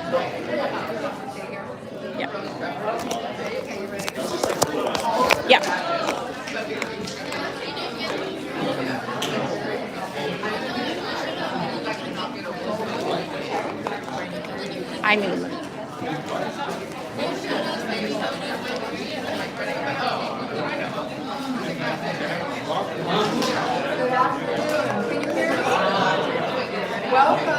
Yeah. Yeah. I mean. Can you hear me? Welcome.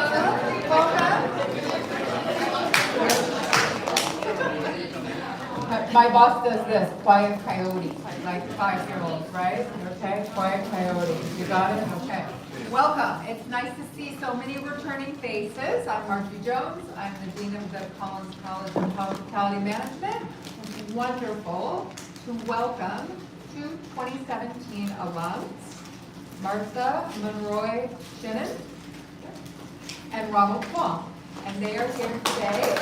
My boss does this, quiet coyote, like 5-year-olds, right? Okay, quiet coyote. You got it? Okay. Welcome. It's nice to see so many returning faces. I'm Martha Jones. I'm the Dean of the Collins College of Hospitality Management. It's wonderful to welcome two 2017 alums, Martha Chinen and Ronald Quang. And they are here today.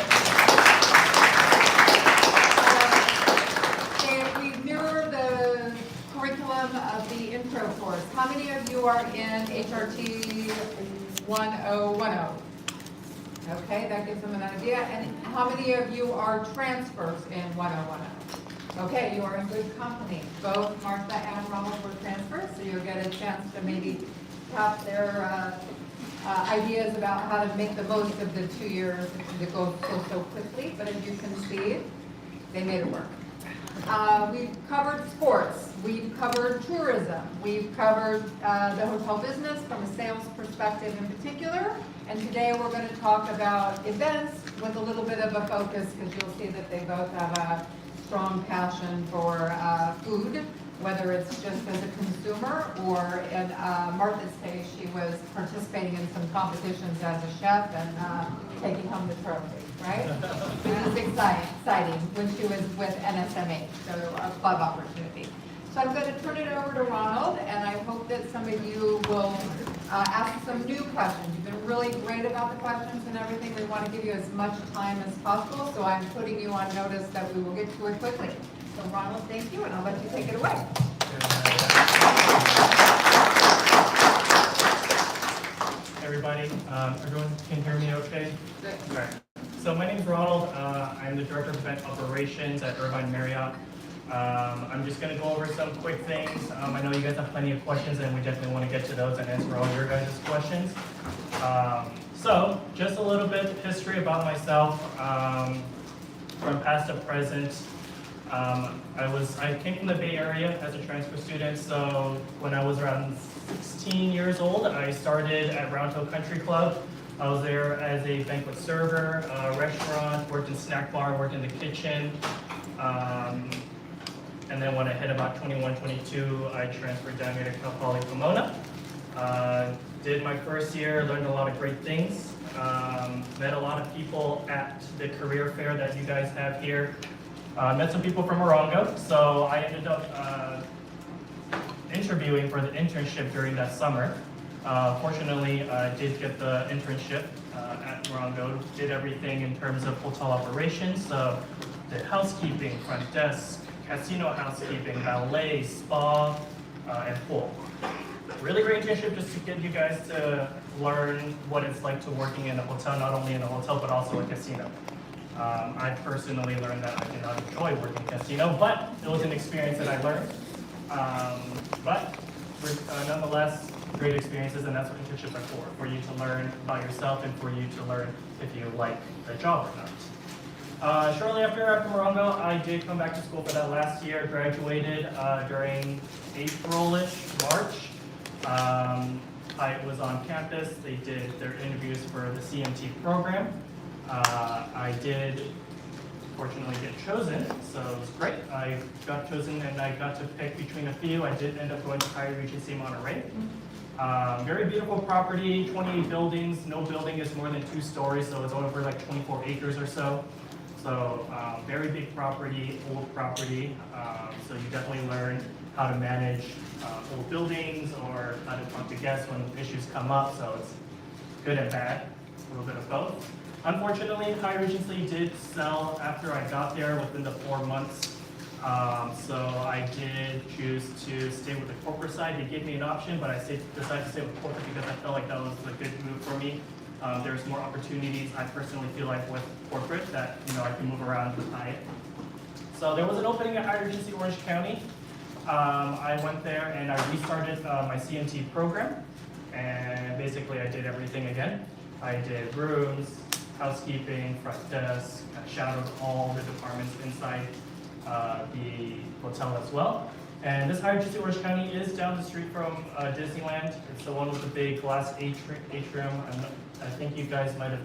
We mirror the curriculum of the intro course. How many of you are in HRT 1010? Okay, that gives them an idea. And how many of you are transfers in 1010? Okay, you are in good company. Both Martha and Ronald were transfers, so you'll get a chance to maybe tap their ideas about how to make the most of the 2 years that go so quickly. But as you can see, they made it work. We've covered sports, we've covered tourism, we've covered the hotel business from a sales perspective in particular, and today we're going to talk about events with a little bit of a focus because you'll see that they both have a strong passion for food, whether it's just as a consumer or in Martha's case, she was participating in some competitions as a chef and taking home the trophy, right? Which is exciting when she was with NSMH, so a club opportunity. So I'm going to turn it over to Ronald, and I hope that some of you will ask some new questions. You've been really great about the questions and everything. We want to give you as much time as possible, so I'm putting you on notice that we will get to it quickly. So Ronald, thank you, and I'll let you take it away. Everybody, everyone can hear me okay? Good. Okay. So my name is Ronald. I'm the Director of Event Operations at Irvine Marriott. I'm just going to go over some quick things. I know you guys have plenty of questions, and we definitely want to get to those and answer all your guys' questions. So just a little bit of history about myself, from past to present. I came from the Bay Area as a transfer student, so when I was around 16 years old, I started at Round Hill Country Club. I was there as a banquet server, restaurant, worked in snack bar, worked in the kitchen. And then when I hit about 21, 22, I transferred down here to Cal Poly Pomona. Did my first year, learned a lot of great things. Met a lot of people at the career fair that you guys have here. Met some people from Morongo, so I ended up interviewing for the internship during that summer. Fortunately, I did get the internship at Morongo, did everything in terms of hotel operations, so did housekeeping, front desk, casino housekeeping, valet, spa, and pool. Really great internship just to get you guys to learn what it's like to working in a hotel, not only in a hotel, but also a casino. I personally learned that I did not enjoy working in casino, but it was an experience that I learned. But nonetheless, great experiences, and that's what internships are for you to learn about yourself and for you to learn if you like the job or not. Shortly after Morongo, I did come back to school for that last year, graduated during April-ish, March. I was on campus, they did their interviews for the CMT program. I did fortunately get chosen, so it was great. I got chosen and I got to pick between a few. I did end up going to Hyatt Regency Monterey. Very beautiful property, 28 buildings. No building is more than 2 stories, so it's over like 24 acres or so. So very big property, old property. So you definitely learn how to manage old buildings or how to talk to guests when issues come up. So it's good and bad, a little bit of both. Unfortunately, Hyatt Regency did sell after I got there within the 4 months. So I did choose to stay with the corporate side. They gave me an option, but I decided to stay with corporate because I felt like that was a good move for me. There's more opportunities, I personally feel like, with corporate that, I can move around with Hyatt. So there was an opening at Hyatt Regency Orange County. I went there and I restarted my CMT program. And basically I did everything again. I did rooms, housekeeping, front desk, I shadowed all the departments inside the hotel as well. And this Hyatt Regency Orange County is down the street from Disneyland. It's the one with the big glass atrium. I think you guys might have,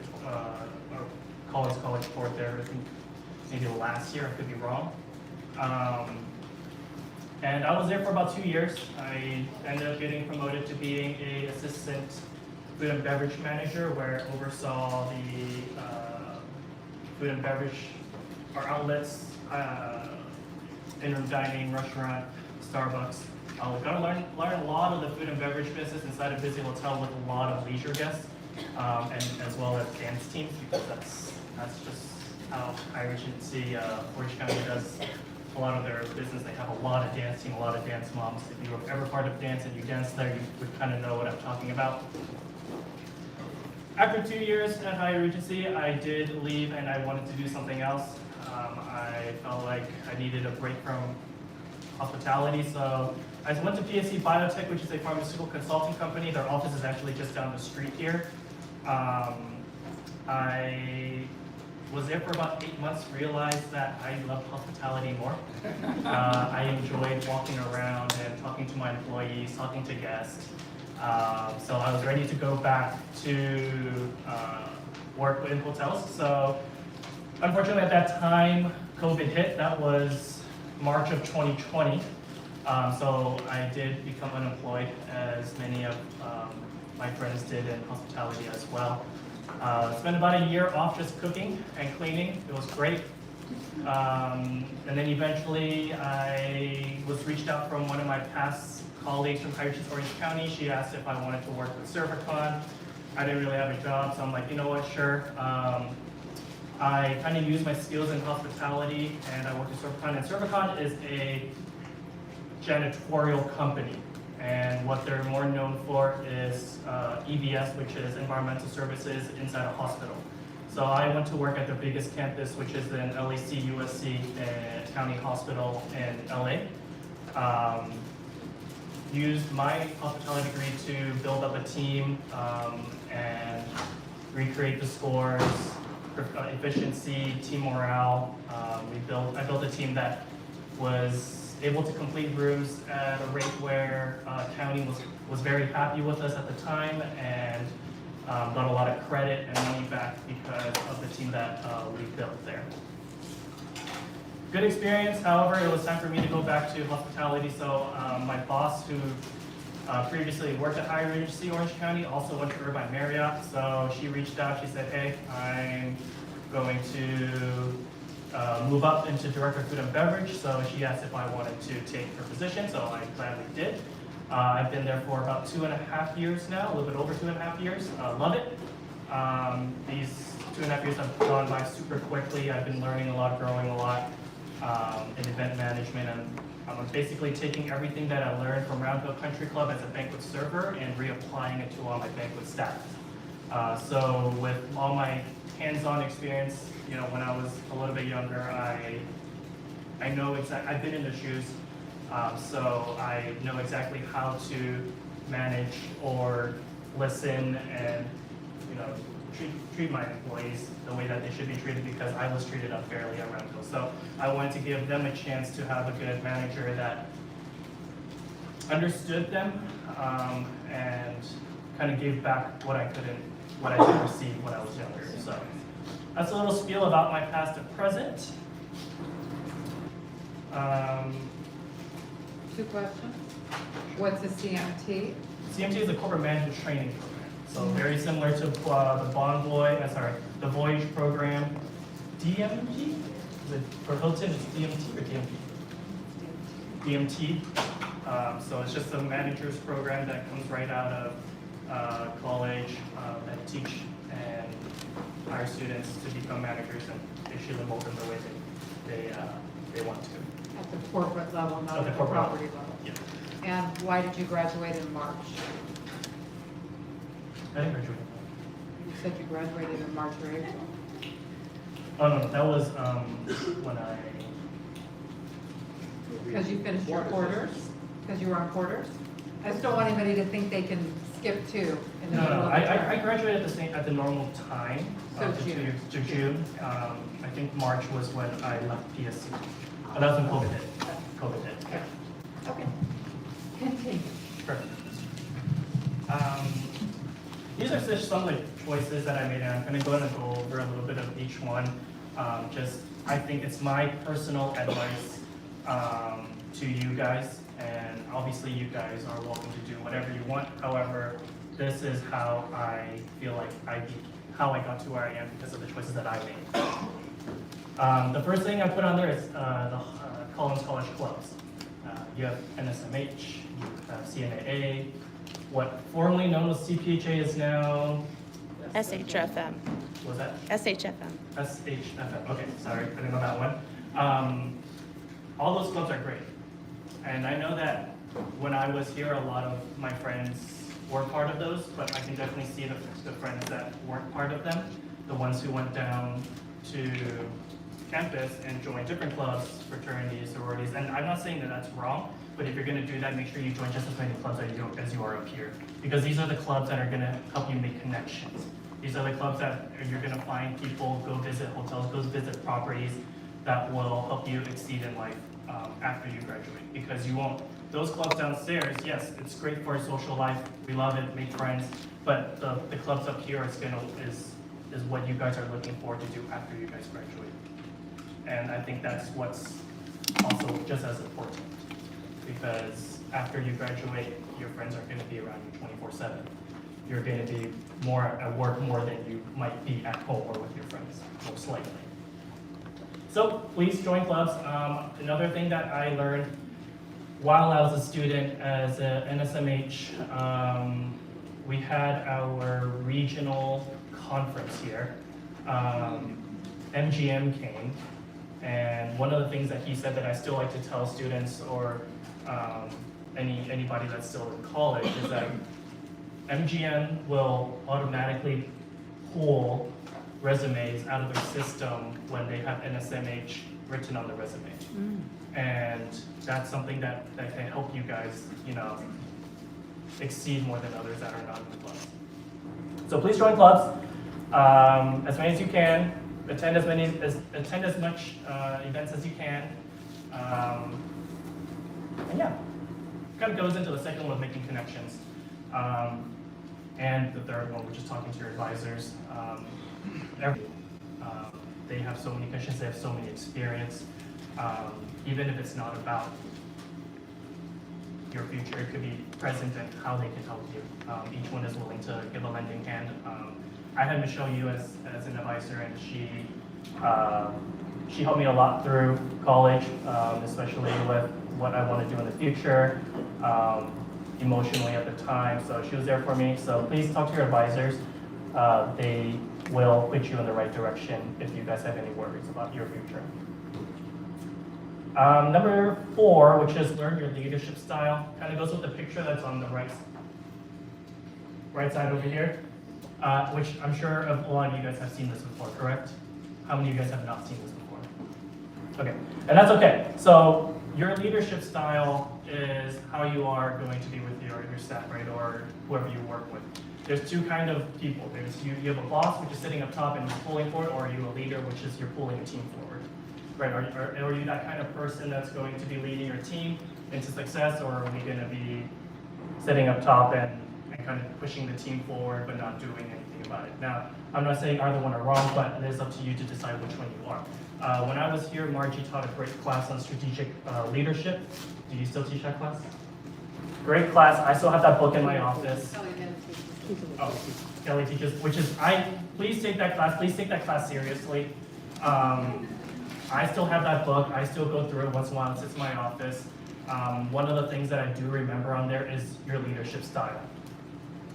or college toured there, I think maybe last year, I could be wrong. And I was there for about 2 years. I ended up getting promoted to being an assistant food and beverage manager, where I oversaw the food and beverage, our outlets, in-room dining, restaurant, Starbucks. We got to learn a lot of the food and beverage business inside a busy hotel with a lot of leisure guests, and as well as dance teams, because that's just how Hyatt Regency Orange County does a lot of their business. They have a lot of dance team, a lot of dance moms. If you were ever part of dance and you danced there, you would kind of know what I'm talking about. After 2 years at Hyatt Regency, I did leave and I wanted to do something else. I felt like I needed a break from hospitality, so I went to PSC Biotech, which is a pharmaceutical consulting company. Their office is actually just down the street here. I was there for about 8 months, realized that I love hospitality more. I enjoyed walking around and talking to my employees, talking to guests. So I was ready to go back to work in hotels. So unfortunately at that time, COVID hit. That was March of 2020. So I did become unemployed, as many of my friends did in hospitality as well. Spent about a year off just cooking and cleaning. It was great. And then eventually I was reached out from one of my past colleagues from Hyatt Regency Orange County. She asked if I wanted to work with ServerCon. I didn't really have a job, so I'm like, you know what, sure. I kind of used my skills in hospitality, and I worked at ServerCon. And ServerCon is a janitorial company. And what they're more known for is EBS, which is environmental services inside a hospital. So I went to work at the biggest campus, which is in LAC USC County Hospital in LA. Used my hospitality degree to build up a team and recreate the scores, efficiency, team morale. I built a team that was able to complete rooms at a rate where county was very happy with us at the time, and got a lot of credit and money back because of the team that we built there. Good experience. However, it was time for me to go back to hospitality. So my boss, who previously worked at Hyatt Regency Orange County, also went to Irvine Marriott. So she reached out. She said, "Hey, I'm going to move up into director of food and beverage." So she asked if I wanted to take her position. So I gladly did. I've been there for about 2.5 years now, a little bit over 2.5 years. Love it. These 2.5 years have gone by super quickly. I've been learning a lot, growing a lot in event management, and I'm basically taking everything that I learned from Round Hill Country Club as a banquet server and reapplying it to all my banquet staff. So with all my hands-on experience, when I was a little bit younger, I know exactly, I've been in the shoes, so I know exactly how to manage or listen and treat my employees the way that they should be treated, because I was treated unfairly at Round Hill. So I wanted to give them a chance to have a good manager that understood them and kind of gave back what I didn't receive when I was younger. So that's a little spiel about my past and present. 2 questions. What's a CMT? CMT is a corporate management training program. So very similar to the Voyage program. DMT? Is it for Hilton, it's DMT or DMP? DMT. So it's just a manager's program that comes right out of college that teach and hire students to become managers, and they should mold them the way they want to. At the corporate level, not At the at the corporate property level. Yeah. And why did you graduate in March? I didn't graduate. You said you graduated in March or April. Oh, no, that was when I, Because you finished your quarters? Because you were on quarters? I just don't want anybody to think they can skip two in the no, middle no, of the term. I graduated at the normal time. So to June. To June. I think March was when I left PSC. Oh, that was when COVID hit. COVID hit, yeah. Okay. Continue. Perfect. These are just some of the choices that I made, and I'm going to go ahead and go over a little bit of each one. I think it's my personal advice to you guys, and obviously you guys are welcome to do whatever you want. However, this is how I feel like how I got to where I am because of the choices that I made. The first thing I put on there is the Collins College clubs. You have NSMH, you have CNAA, what formerly known as CPHA is now SHFM. what was that? SHFM. SHFM. Okay, sorry, I didn't know that one. All those clubs are great, and I know that when I was here, a lot of my friends were part of those, but I can definitely see the friends that weren't part of them, the ones who went down to campus and joined different clubs, fraternities, sororities, and I'm not saying that that's wrong, but if you're going to do that, make sure you join just as many clubs as you are up here, because these are the clubs that are going to help you make connections. These are the clubs that you're going to find people, go visit hotels, go visit properties that will help you exceed in life after you graduate, because you won't. Those clubs downstairs, yes, it's great for social life. We love it, make friends, but the clubs up here is what you guys are looking forward to do after you guys graduate. And I think that's what's also just as important, because after you graduate, your friends are going to be around you 24/7. You're going to be more at work more than you might be at home or with your friends, most likely. So please join clubs. Another thing that I learned while I was a student as an NSMH, we had our regional conference here. MGM came, and one of the things that he said that I still like to tell students or anybody that's still in college is that MGM will automatically pull resumes out of their system when they have NSMH written on the resume. And that's something that can help you guys, exceed more than others that are not in the clubs. So please join clubs as many as you can. Attend as much events as you can. And yeah, kind of goes into the second one of making connections. And the third one, which is talking to your advisors. They have so many connections, they have so many experience. Even if it's not about your future, it could be present and how they can help you. Each one is willing to give a lending hand. I had Michelle Yu as an advisor, and she helped me a lot through college, especially with what I want to do in the future, emotionally at the time. So she was there for me. So please talk to your advisors. They will put you in the right direction if you guys have any worries about your future. Number 4, which is learn your leadership style, kind of goes with the picture that's on the right side over here, which I'm sure a lot of you guys have seen this before, correct? How many of you guys have not seen this before? Okay, and that's okay. So your leadership style is how you are going to be with your staff, right, or whoever you work with. There's two kind of people. There's you have a boss, which is sitting up top and you're pulling for it, or are you a leader, which is you're pulling a team forward, right? Are you that kind of person that's going to be leading your team into success, or are we going to be sitting up top and kind of pushing the team forward but not doing anything about it? Now, I'm not saying either one are wrong, but it is up to you to decide which one you are. When I was here, Margie taught a great class on strategic leadership. Do you still teach that class? Great class. I still have that book in my office. Oh, Kelly teaches, please take that class. Please take that class seriously. I still have that book. I still go through it once in a while. It sits in my office. One of the things that I do remember on there is your leadership style.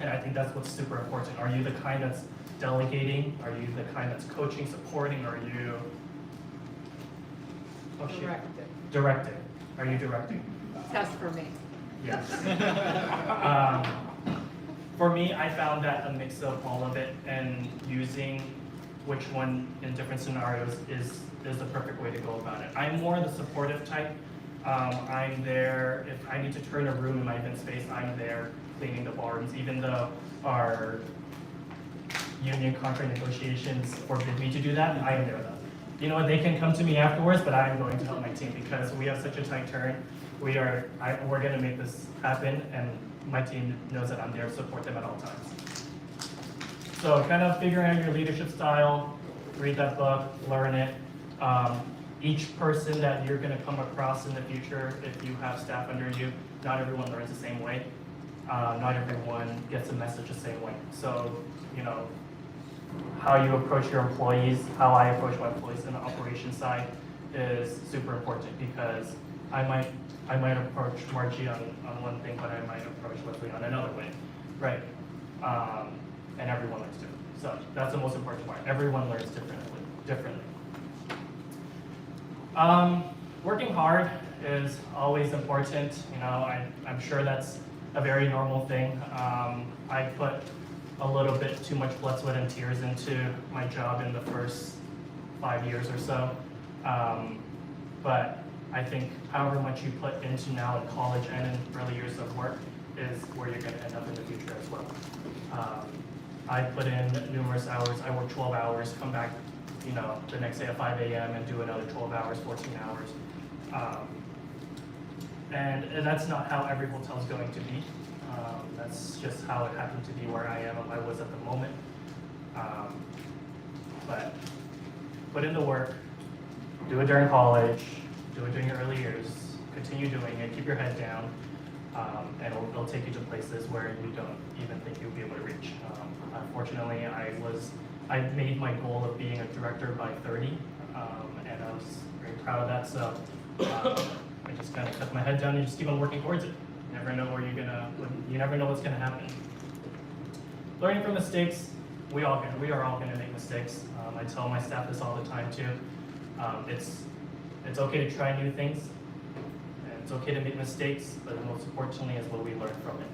And I think that's what's super important. Are you the kind that's delegating? Are you the kind that's coaching, supporting? Are you directing? Are you directing? Test for me. Yes. for me, I found that a mix of all of it and using which one in different scenarios is the perfect way to go about it. I'm more the supportive type. I'm there, if I need to turn a room in my event space, I'm there cleaning the bars, even though our union contract negotiations forbid me to do that, I am there though. You know what, they can come to me afterwards, but I am going to help my team because we have such a tight turn. We're gonna make this happen, and my team knows that I'm there to support them at all times. So kind of figuring out your leadership style, read that book, learn it. Each person that you're gonna come across in the future, if you have staff under you, not everyone learns the same way. Not everyone gets a message the same way. So, you know, how you approach your employees, how I approach my employees in the operations side is super important because I might approach Margie on one thing, but I might approach Leslie on another way, right? And everyone learns differently. So that's the most important part. Everyone learns differently. Working hard is always important. You know, I'm sure that's a very normal thing. I put a little bit too much blood, sweat, and tears into my job in the first 5 years or so. But I think however much you put into now in college and in early years of work is where you're gonna end up in the future as well. I put in numerous hours. I work 12 hours, come back, you know, the next day at 5 a.m. and do another 12 hours, 14 hours. And that's not how every hotel is going to be. That's just how it happened to be where I was at the moment. But put in the work, do it during college, do it during your early years, continue doing it, keep your head down, and it'll take you to places where you don't even think you'll be able to reach. Unfortunately, I made my goal of being a director by 30, and I was very proud of that, so I just kind of kept my head down and just keep on working towards it. You never know you never know what's gonna happen. Learning from mistakes, we are all gonna make mistakes. I tell my staff this all the time too. It's okay to try new things, and it's okay to make mistakes, but most importantly is what we learn from it.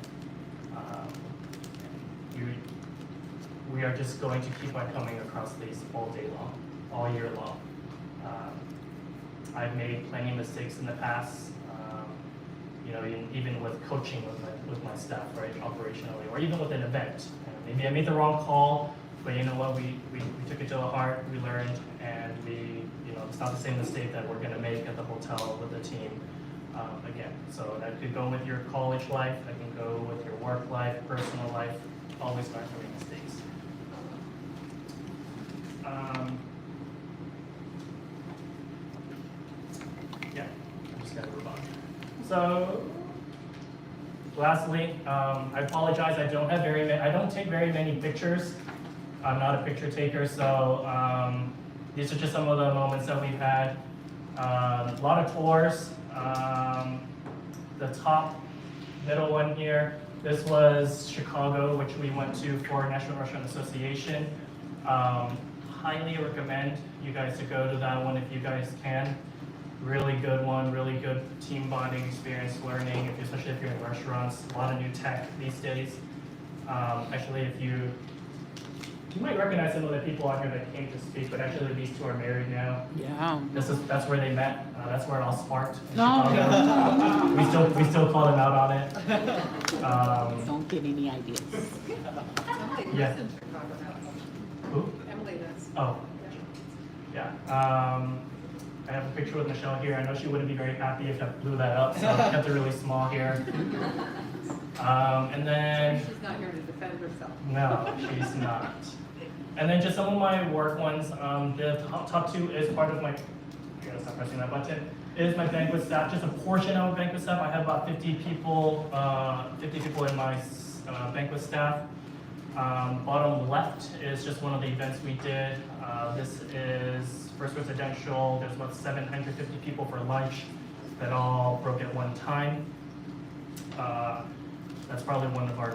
We are just going to keep on coming across these all day long, all year long. I've made plenty of mistakes in the past, you know, even with coaching with my staff, right, operationally, or even with an event. Maybe I made the wrong call, but you know what, we took it to the heart, we learned, and you know, it's not the same mistake that we're gonna make at the hotel with the team again. So that could go with your college life, that can go with your work life, personal life, always learn from your mistakes. Yeah, I'm just gonna move on. So, lastly, I apologize. I don't take very many pictures. I'm not a picture taker, so these are just some of the moments that we've had. A lot of tours. The top middle one here. This was Chicago, which we went to for National Restaurant Association. Highly recommend you guys to go to that one if you guys can. Really good one, really good team bonding experience, learning, especially if you're in restaurants. A lot of new tech these days. Actually, you might recognize some of the people out here that came to speak, but actually these two are married now. Yeah. That's where they met. That's where it all sparked in No. Chicago. we still call them out on it. Don't get any ideas. Emily Yeah. lives in Chicago now. Who? Emily does. Oh, yeah. I have a picture with Michelle here. I know she wouldn't be very happy if I blew that up, so I kept it really small here. And then, She's not here to defend herself. no, she's not. And then just some of my work ones. The top two is part of my, I gotta stop pressing that button, is my banquet staff, just a portion of banquet staff. I have about 50 people in my banquet staff. Bottom left is just one of the events we did. This is First Residential. There's about 750 people for lunch that all broke at one time. That's probably one of our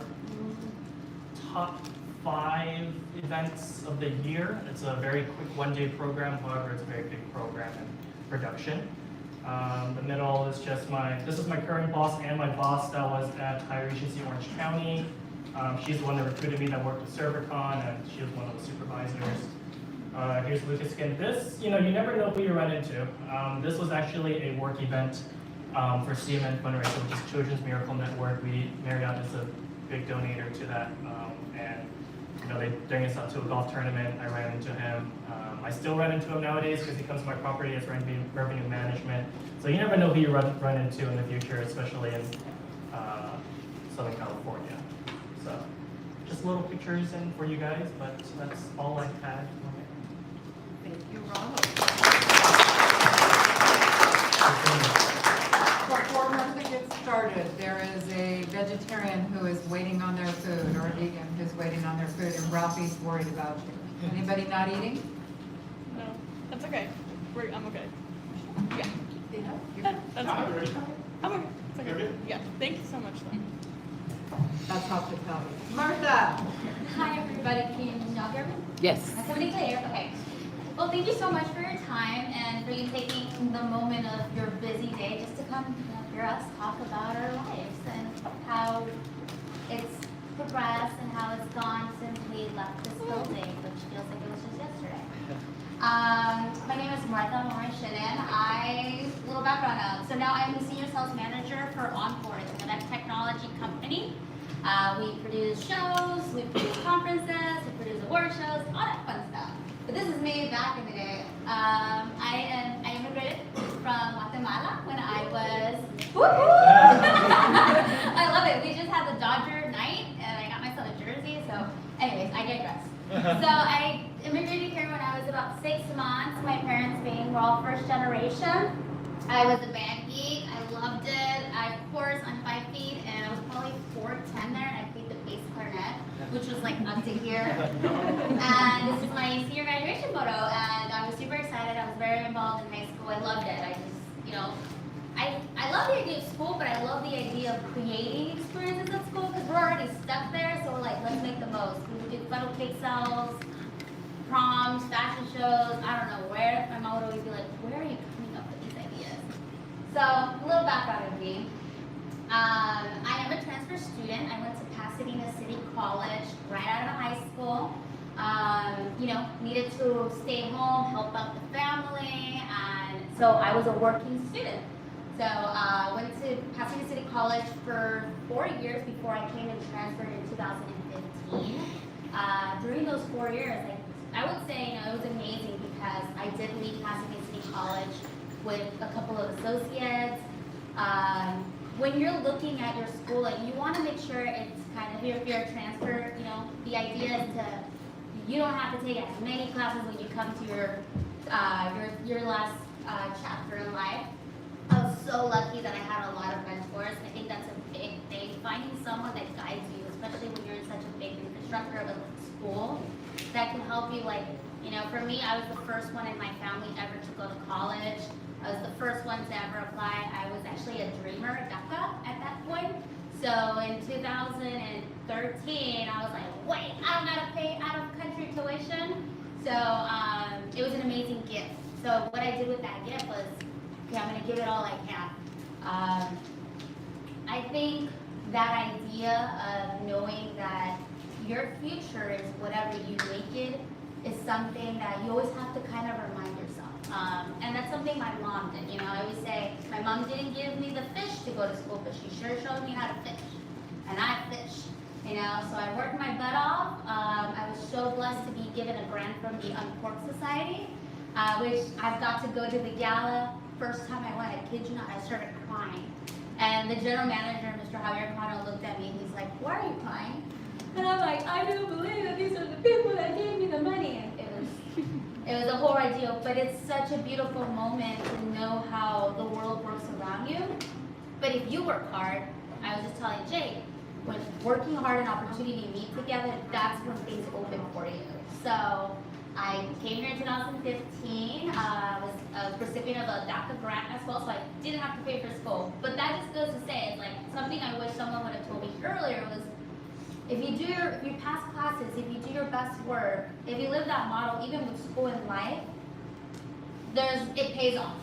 top 5 events of the year. It's a very quick one-day program, however, it's a very big program in production. The middle is just this is my current boss and my boss that was at Higher Regency Orange County. She's the one that recruited me that worked with ServerCon, and she was one of the supervisors. Here's Lucas again. This, you never know who you run into. This was actually a work event for CMN Fundraiser, which is Children's Miracle Network. Marriott is a big donator to that, and they bring us out to a golf tournament. I ran into him. I still run into him nowadays because he comes to my property as revenue management. So you never know who you run into in the future, especially in Southern California. So just little pictures and for you guys, but that's all I had. Thank you, Ronald. Before Martha gets started, there is a vegetarian who is waiting on their food, or a vegan who's waiting on their food, and Ralphie's worried about you. Anybody not eating? No, that's okay. I'm okay. Yeah, that's You're- okay. I'm okay. It's okay. Yeah, thank you so much, though. That's hospitality. Martha! Hi, everybody. Can y'all hear me? Yes. Is somebody clear? Okay. Well, thank you so much for your time and for you taking the moment of your busy day just to come hear us talk about our lives and how it's progressed and how it's gone since we left this building, which feels like it was just yesterday. My name is Martha Chinen. Little background. So now I'm the senior sales manager for Encore. It's an event technology company. We produce shows, we produce conferences, we produce award shows, all that fun stuff. But this is me back in the day. I immigrated from Guatemala when I was, I love it. We just had the Dodger night and I got myself a jersey. So anyways, I digress. So I immigrated here when I was about 6 months. My parents being, we're all first generation. I was a band geek. I loved it. I, of course, on 5 feet, and I was probably 4'10" there, and I played the bass clarinet, which was like up to here. And this is my senior graduation photo, and I was super excited. I was very involved in high school. I loved it. I just, I love the idea of school, but I love the idea of creating experiences at school because we're already stuck there. So we're like, let's make the most. We would do funnel cake sales, proms, fashion shows. I don't know where. My mom would always be like, where are you coming up with these ideas? So a little background of me. I am a transfer student. I went to Pasadena City College right out of high school. Needed to stay home, help out the family, and so I was a working student. So I went to Pasadena City College for 4 years before I came and transferred in 2015. During those 4 years, I would say it was amazing because I did leave Pasadena City College with a couple of associates. When you're looking at your school, you want to make sure it's kind of, if you're a transfer, the idea is you don't have to take as many classes when you come to your last chapter in life. I was so lucky that I had a lot of mentors. I think that's a big thing. Finding someone that guides you, especially when you're in such a big infrastructure of a school, that can help you. For me, I was the first one in my family ever to go to college. I was the first one to ever apply. I was actually a dreamer, DACA, at that point. So in 2013, I was like, wait, I don't gotta pay out-of-country tuition. So it was an amazing gift. So what I did with that gift was, okay, I'm gonna give it all I can. I think that idea of knowing that your future is whatever you make it is something that you always have to kind of remind yourself. And that's something my mom did. I always say, my mom didn't give me the fish to go to school, but she sure showed me how to fish. And I fish, so I worked my butt off. I was so blessed to be given a grant from the Encore Society, which I've got to go to the gala. First time I went, I kid you not, I started crying. And the general manager, Mr. Javier Cano, looked at me and he's like, why are you crying? And I'm like, I do believe that these are the people that gave me the money. And it was a whole ordeal, but it's such a beautiful moment to know how the world works around you. But if you work hard, I was just telling Jake, when working hard and opportunity meet together, that's when things open for you. So I came here in 2015. I was a recipient of a DACA grant as well, so I didn't have to pay for school. But that just goes to say, it's like something I wish someone would have told me earlier was, if you pass classes, if you do your best work, if you live that model, even with school and life, it pays off.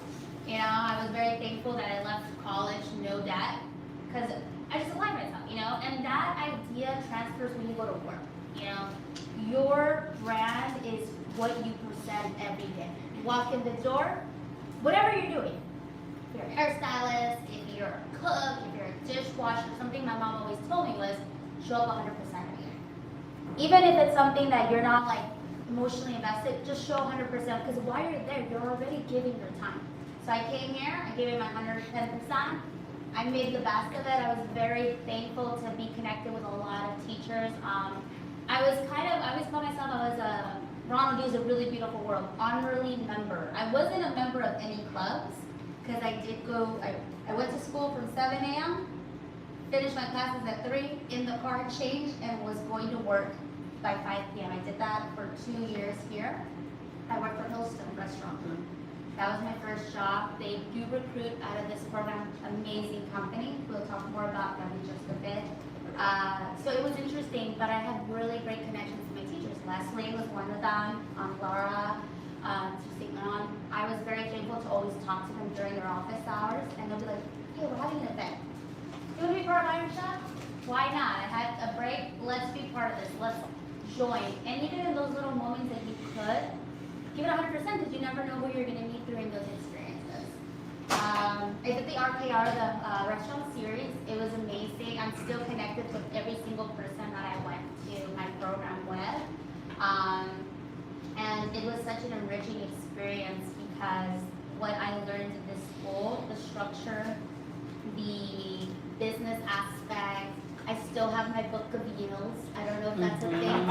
I was very thankful that I left college no debt, because I just apply myself, you know, and that idea transfers when you go to work, you know. Your brand is what you present every day. You walk in the door, whatever you're doing. If you're a hairstylist, if you're a cook, if you're a dishwasher, something my mom always told me was show up 100% every day. Even if it's something that you're not like emotionally invested, just show 100% because while you're there, you're already giving your time. So I came here, I gave it my 110%. I made the best of it. I was very thankful to be connected with a lot of teachers. I always call myself, I was a, Ronald used a really beautiful word, honorary member. I wasn't a member of any clubs because I did go, I went to school from 7 a.m., finished my classes at 3, in the car, changed, and was going to work by 5 p.m. I did that for 2 years here. I worked for Hillstone Restaurant. That was my first job. They do recruit out of this program, amazing company. We'll talk more about them in just a bit. So it was interesting, but I had really great connections with my teachers. Leslie was one of them, Laura, I was very thankful to always talk to them during their office hours, and they'll be like, hey, we're having an event. You want to be part of Iron Chef? Why not? I had a break, let's be part of this, let's join. And even in those little moments that you could, give it 100% because you never know who you're going to meet during those experiences. I did the RKR, the restaurant series. It was amazing. I'm still connected with every single person that I went to my program with. And it was such an enriching experience because what I learned in this school, the structure, the business aspect, I still have my book of yields. I don't know if that's a thing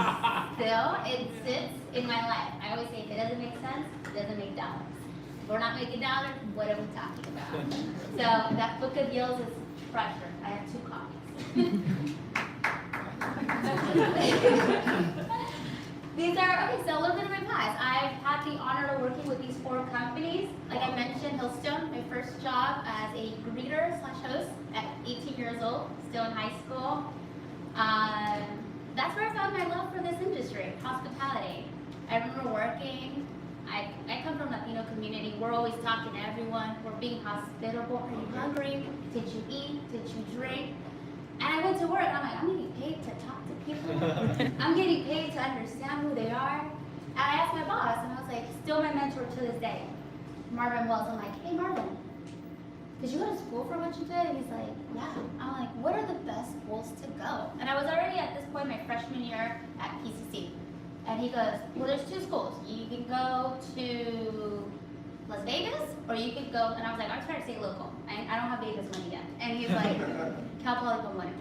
still. It sits in my life. I always say if it doesn't make sense, it doesn't make dollars. If we're not making dollars, what are we talking about? So that book of yields is treasure. I have 2 copies. These are, okay, so a little bit of my past. I've had the honor of working with these 4 companies. Like I mentioned, Hillstone, my first job as a greeter/host at 18 years old, still in high school. That's where I found my love for this industry, hospitality. I remember working, I come from Latino community. We're always talking to everyone. We're being hospitable. Are you hungry? Did you eat? Did you drink? And I went to work, and I'm like, I'm getting paid to talk to people. I'm getting paid to understand who they are. And I asked my boss, and I was like, still my mentor to this day, Marvin Wells. I'm like, hey, Marvin, did you go to school for what you did? And he's like, yeah. I'm like, what are the best schools to go? And I was already at this point my freshman year at PCC. And he goes, well, there's 2 schools. You can go to Las Vegas, or you could go, and I was like, I'm trying to stay local. I don't have Vegas money yet. And he's like, Cal Poly one day.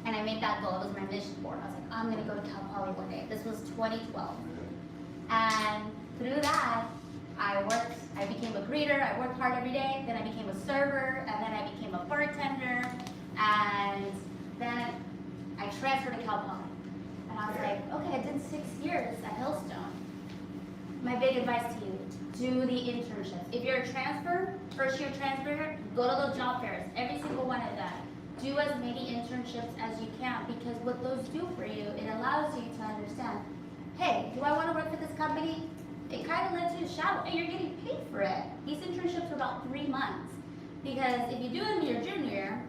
And I made that goal. It was my mission board. I was like, I'm gonna go to Cal Poly one day. This was 2012. And through that, I became a greeter. I worked hard every day. Then I became a server, and then I became a bartender. And then I transferred to Cal Poly. And I was like, okay, I did 6 years at Hillstone. My big advice to you, do the internships. If you're a transfer, first year transfer, go to those job fairs, every single one of them. Do as many internships as you can because what those do for you, it allows you to understand, hey, do I want to work for this company? It kind of lets you shadow, and you're getting paid for it. These internships are about 3 months because if you do them in your junior year,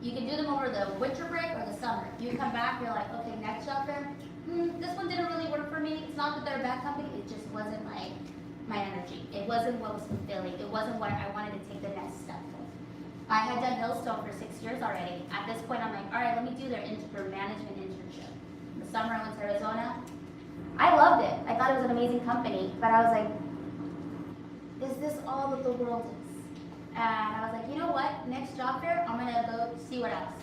you can do them over the winter break or the summer. You come back, you're like, okay, next job fair, this one didn't really work for me. It's not that they're a bad company, it just wasn't like my energy. It wasn't what was fulfilling. It wasn't what I wanted to take the next step with. I had done Hillstone for 6 years already. At this point, I'm like, all right, let me do their management internship. In the summer, I went to Arizona. I loved it. I thought it was an amazing company, but I was like, is this all that the world is? And I was like, you know what? Next job fair, I'm gonna go see what else.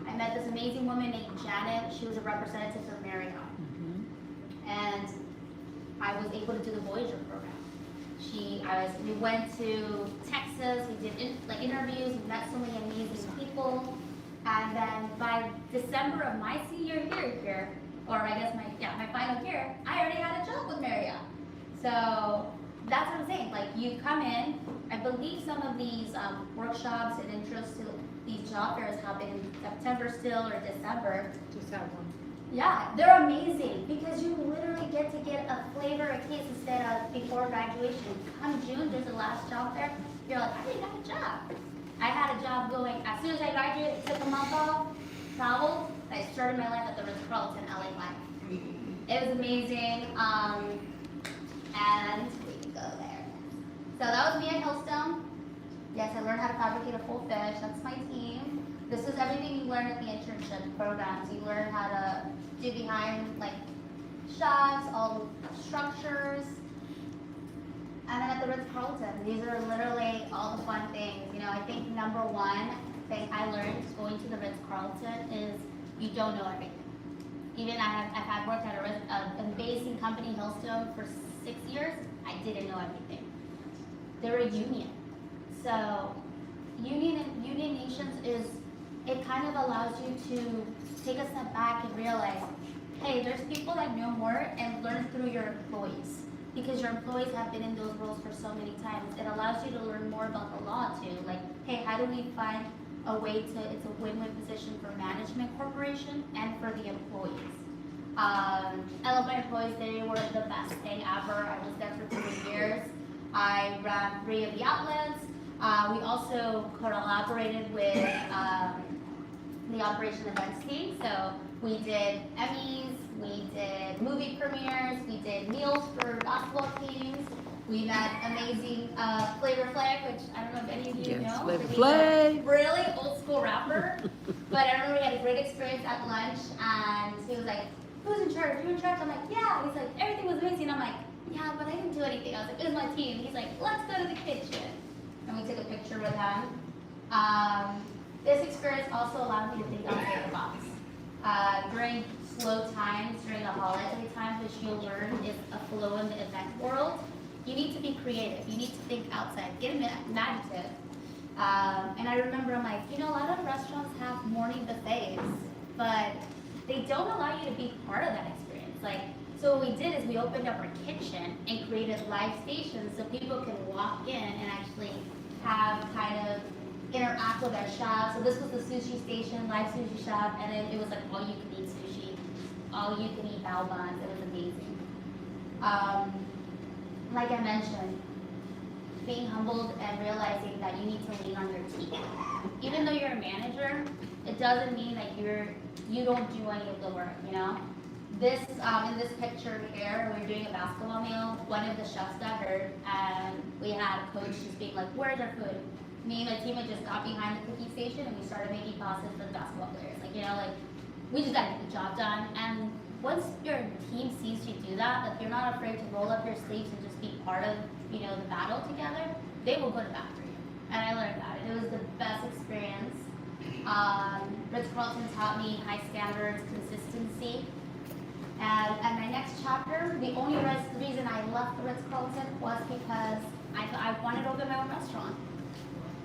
I met this amazing woman named Janet. She was a representative for Marriott. And I was able to do the Voyager program. We went to Texas, we did interviews, we met so many amazing people. And then by December of my senior year here, or I guess my final year, I already had a job with Marriott. So that's what I'm saying. Like you come in, I believe some of these workshops and intros to these job fairs happen in September still or December. Just have one. Yeah, they're amazing because you literally get to get a flavor, a taste instead of before graduation. Come June, there's the last job fair. You're like, I didn't have a job. I had a job going, as soon as I graduated, took a month off, traveled, I started my life at the Ritz-Carlton, LA Life. It was amazing, and we can go there. So that was me at Hillstone. Yes, I learned how to fabricate a full fish, that's my team. This is everything you learn at the internship programs. You learn how to do behind, like, shots, all the structures. And then at the Ritz-Carlton, these are literally all the fun things. You know, I think number one thing I learned going to the Ritz-Carlton is you don't know everything. Even I've had worked at an amazing company, Hillstone, for 6 years. I didn't know everything. They're a union. So union nations is, it kind of allows you to take a step back and realize, hey, there's people that know more and learn through your employees. Because your employees have been in those roles for so many times. It allows you to learn more about the law too. Like, hey, how do we find a way to, it's a win-win position for management corporation and for the employees. I love my employees, they were the best thing ever. I was there for 3 years. I ran 3 of the outlets. We also collaborated with the operation events team. So we did Emmys, we did movie premieres, we did meals for basketball teams. We met amazing Flavor Flav, which I don't know if any of you know. Flavor He's Flav. a really old school rapper. But I remember we had a great experience at lunch, and he was like, "Who's in charge? You in charge?" I'm like, "Yeah." He's like, "Everything was amazing." I'm like, "Yeah, but I didn't do anything." I was like, "It was my team." He's like, "Let's go to the kitchen." And we took a picture with him. This experience also allowed me to think outside the box. During slow times, during the holiday times, which you'll learn is a flow in the event world, you need to be creative. You need to think outside, get imaginative. And I remember I'm like, you know, a lot of restaurants have morning buffets, but they don't allow you to be part of that experience. Like, so what we did is we opened up our kitchen and created live stations so people can walk in and actually have kind of interact with our shop. So this was the sushi station, live sushi shop, and then it was like all you can eat sushi, all you can eat bao buns. It was amazing. Like I mentioned, being humbled and realizing that you need to lean on your team. Even though you're a manager, it doesn't mean that you don't do any of the work, you know? This, in this picture here, we were doing a basketball meal. One of the chefs got hurt, and we had a coach just being like, "Where's our food?" Me and my team had just got behind the cookie station, and we started making pastas for the basketball players. Like, you know, like, we just gotta get the job done. And once your team sees you do that, if you're not afraid to roll up your sleeves and just be part of, you know, the battle together, they will go to bat for you. And I learned that. It was the best experience. Ritz-Carlton taught me high standards, consistency. And my next chapter, the only reason I left the Ritz-Carlton was because I wanted to open my own restaurant.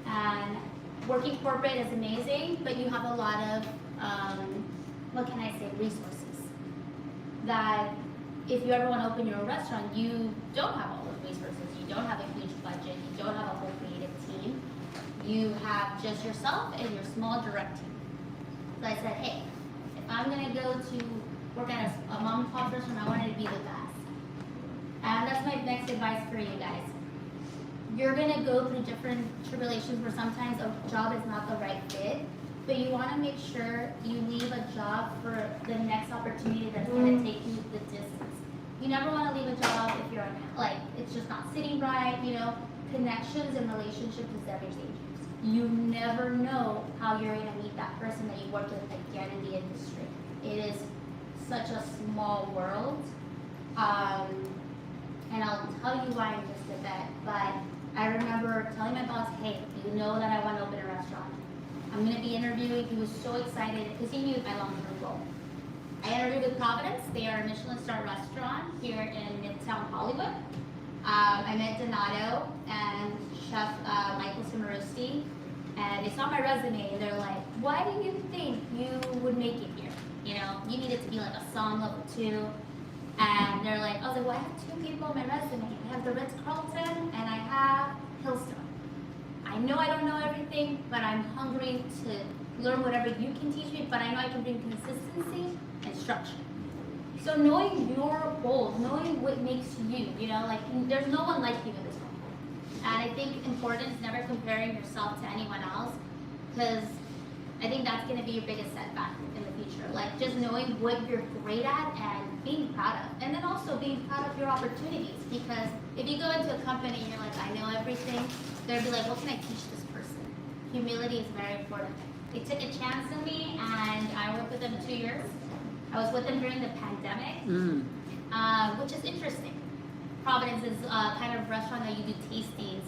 And working corporate is amazing, but you have a lot of, what can I say, resources. That if you ever want to open your own restaurant, you don't have all those resources. You don't have a huge budget. You don't have a whole creative team. You have just yourself and your small direct team. So I said, hey, if I'm going to go to work at a mom and pop restaurant, I want it to be the best. And that's my next advice for you guys. You're going to go through different tribulations where sometimes a job is not the right fit, but you want to make sure you leave a job for the next opportunity that's going to take you the distance. You never want to leave a job if you're like, it's just not sitting right, you know. Connections and relationships is everything. You never know how you're going to meet that person that you work with again in the industry. It is such a small world. And I'll tell you why in just a bit, but I remember telling my boss, hey, you know that I want to open a restaurant. I'm going to be interviewing. He was so excited because he knew my long-term goal. I interviewed with Providence. They are a Michelin star restaurant here in Midtown Hollywood. I met Donato and Chef Michael Cimarosti, and they saw my resume and they're like, why do you think you would make it here? You know, you need it to be like a SOM level 2. And they're like, I was like, well, I have 2 people on my resume. I have the Ritz-Carlton and I have Hillstone. I know I don't know everything, but I'm hungry to learn whatever you can teach me, but I know I can bring consistency and structure. So knowing your goals, knowing what makes you, you know, like there's no one like you in this world. And I think important is never comparing yourself to anyone else, because I think that's going to be your biggest setback in the future. Like just knowing what you're great at and being proud of. And then also being proud of your opportunities, because if you go into a company and you're like, I know everything, they'll be like, what can I teach this person? Humility is very important. They took a chance on me and I worked with them 2 years. I was with them during the pandemic, which is interesting. Providence is a kind of restaurant that you do tastings,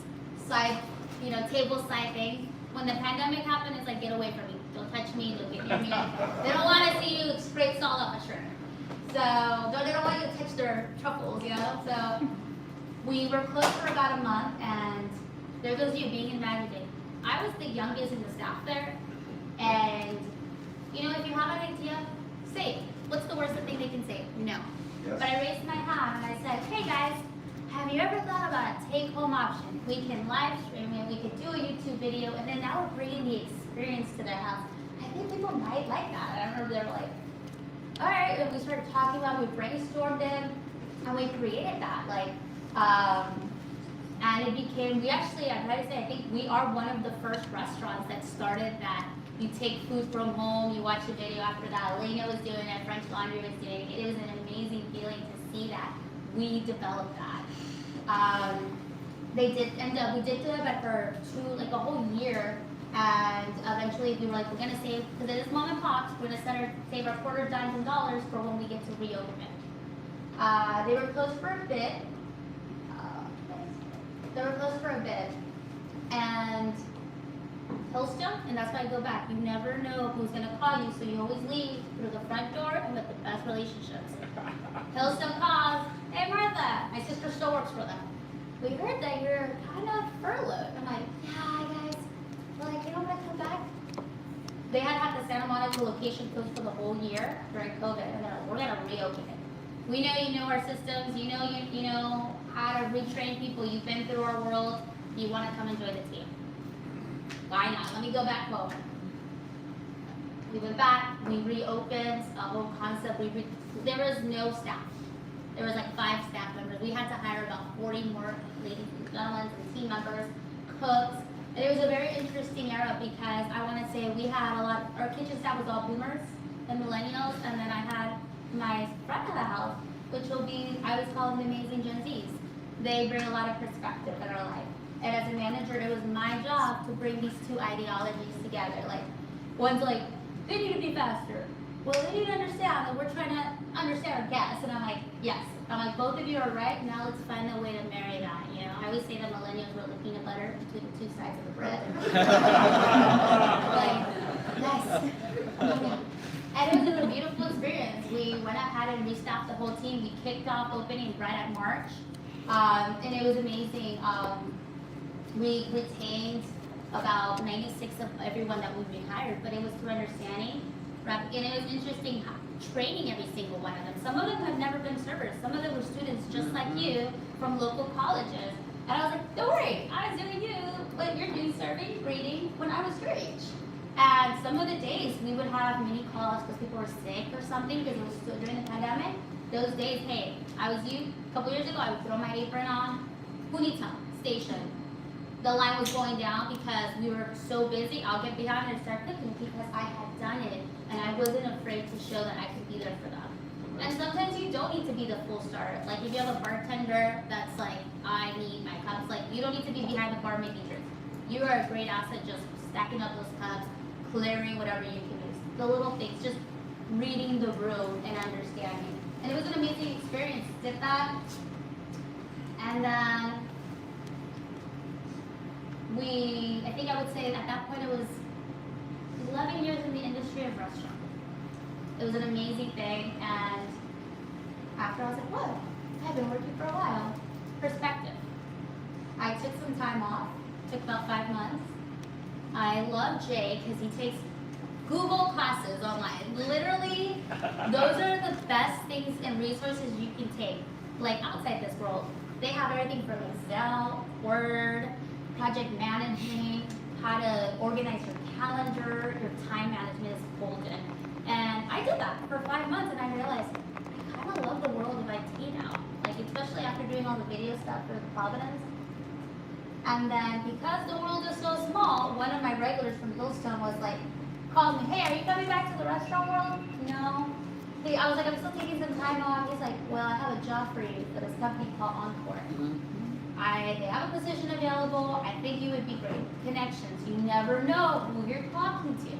table side thing. When the pandemic happened, it's like, get away from me. Don't touch me, don't get near me. They don't want to see you scrape salt off a shrimp. So, they don't want you to touch their truffles, So, we were closed for about a month, and there goes you being in management. I was the youngest in the staff there, and, if you have an idea, say it. What's the worst thing they can say? No. Yes. But I raised my hand, and I said, hey guys, have you ever thought about a take-home option? We can live stream it, we could do a YouTube video, and then now we're bringing the experience to their house. I think people might like that. And I remember they were like, all right, and we started talking about it, we brainstormed it, and we created that. And it became, I think we are one of the first restaurants that started that. You take food from home, you watch a video after that. Elena was doing it, French Laundry was doing it. It was an amazing feeling to see that. We developed that. We did do it for a whole year, and eventually we were like, we're gonna save, because it is mom and pops, we're gonna save our quarter dimes and dollars for when we get to reopen it. They were closed for a bit. And Hillstone, and that's why I go back. You never know who's gonna call you, so you always leave through the front door and with the best relationships. Hillstone calls, hey Martha, my sister still works for them. We heard that you're kind of furloughed. I'm like, yeah guys, we're like, you don't want to come back? They had the Santa Monica location closed for the whole year during COVID, and they're like, we're gonna reopen it. We know you know our systems, you know how to retrain people, you've been through our world, you want to come and join the team. Why not? Let me go back home. We went back, we reopened a whole concept. There was no staff. There was 5 staff members. We had to hire about 40 more ladies and gentlemen and team members, cooks. And it was a very interesting era because I want to say we had our kitchen staff was all boomers and millennials, and then I had my front of the house, which I was calling the amazing Gen Zs. They bring a lot of perspective in our life. And as a manager, it was my job to bring these 2 ideologies together. One's like, they need to be faster. Well, they need to understand that we're trying to understand our guests. And I'm like, yes. I'm like, both of you are right. Now let's find a way to marry that. I always say that millennials were the peanut butter between the 2 sides of the bread. Yes. And it was a beautiful experience. We went ahead and restaffed the whole team. We kicked off opening right at March. And it was amazing. We retained about 96 of everyone that we rehired, but it was through understanding. And it was interesting training every single one of them. Some of them have never been servers. Some of them were students just like you from local colleges. And I was like, don't worry, I was doing what you're doing, serving, reading, when I was your age. And some of the days we would have mini calls because people were sick or something because it was still during the pandemic. Those days, hey, I was you. A couple years ago, I would throw my apron on. Who needs help? Station. The line was going down because we were so busy. I'll get behind and start cooking because I had done it and I wasn't afraid to show that I could be there for them. And sometimes you don't need to be the full star. If you have a bartender that's like, I need my cups, you don't need to be behind the bar making drinks. You are a great asset just stacking up those cups, clearing whatever you can use. The little things, just reading the room and understanding. And it was an amazing experience. Did that. And then I think I would say at that point it was 11 years in the industry of restaurant. It was an amazing thing, and after I was like, whoa, I've been working for a while. Perspective. I took some time off, took about 5 months. I love Jay because he takes Google classes online. Literally, those are the best things and resources you can take. Outside this world, they have everything from Excel, Word, project management, how to organize your calendar, your time management is golden. And I did that for 5 months and I realized I kind of love the world of IT now. Especially after doing all the video stuff for Providence. And then because the world is so small, one of my regulars from Hillstone was like, called me, hey, are you coming back to the restaurant world? No. I was like, I'm still taking some time off. He's like, well, I have a job for you for this company called Encore. They have a position available. I think you would be great. Connections. You never know who you're talking to.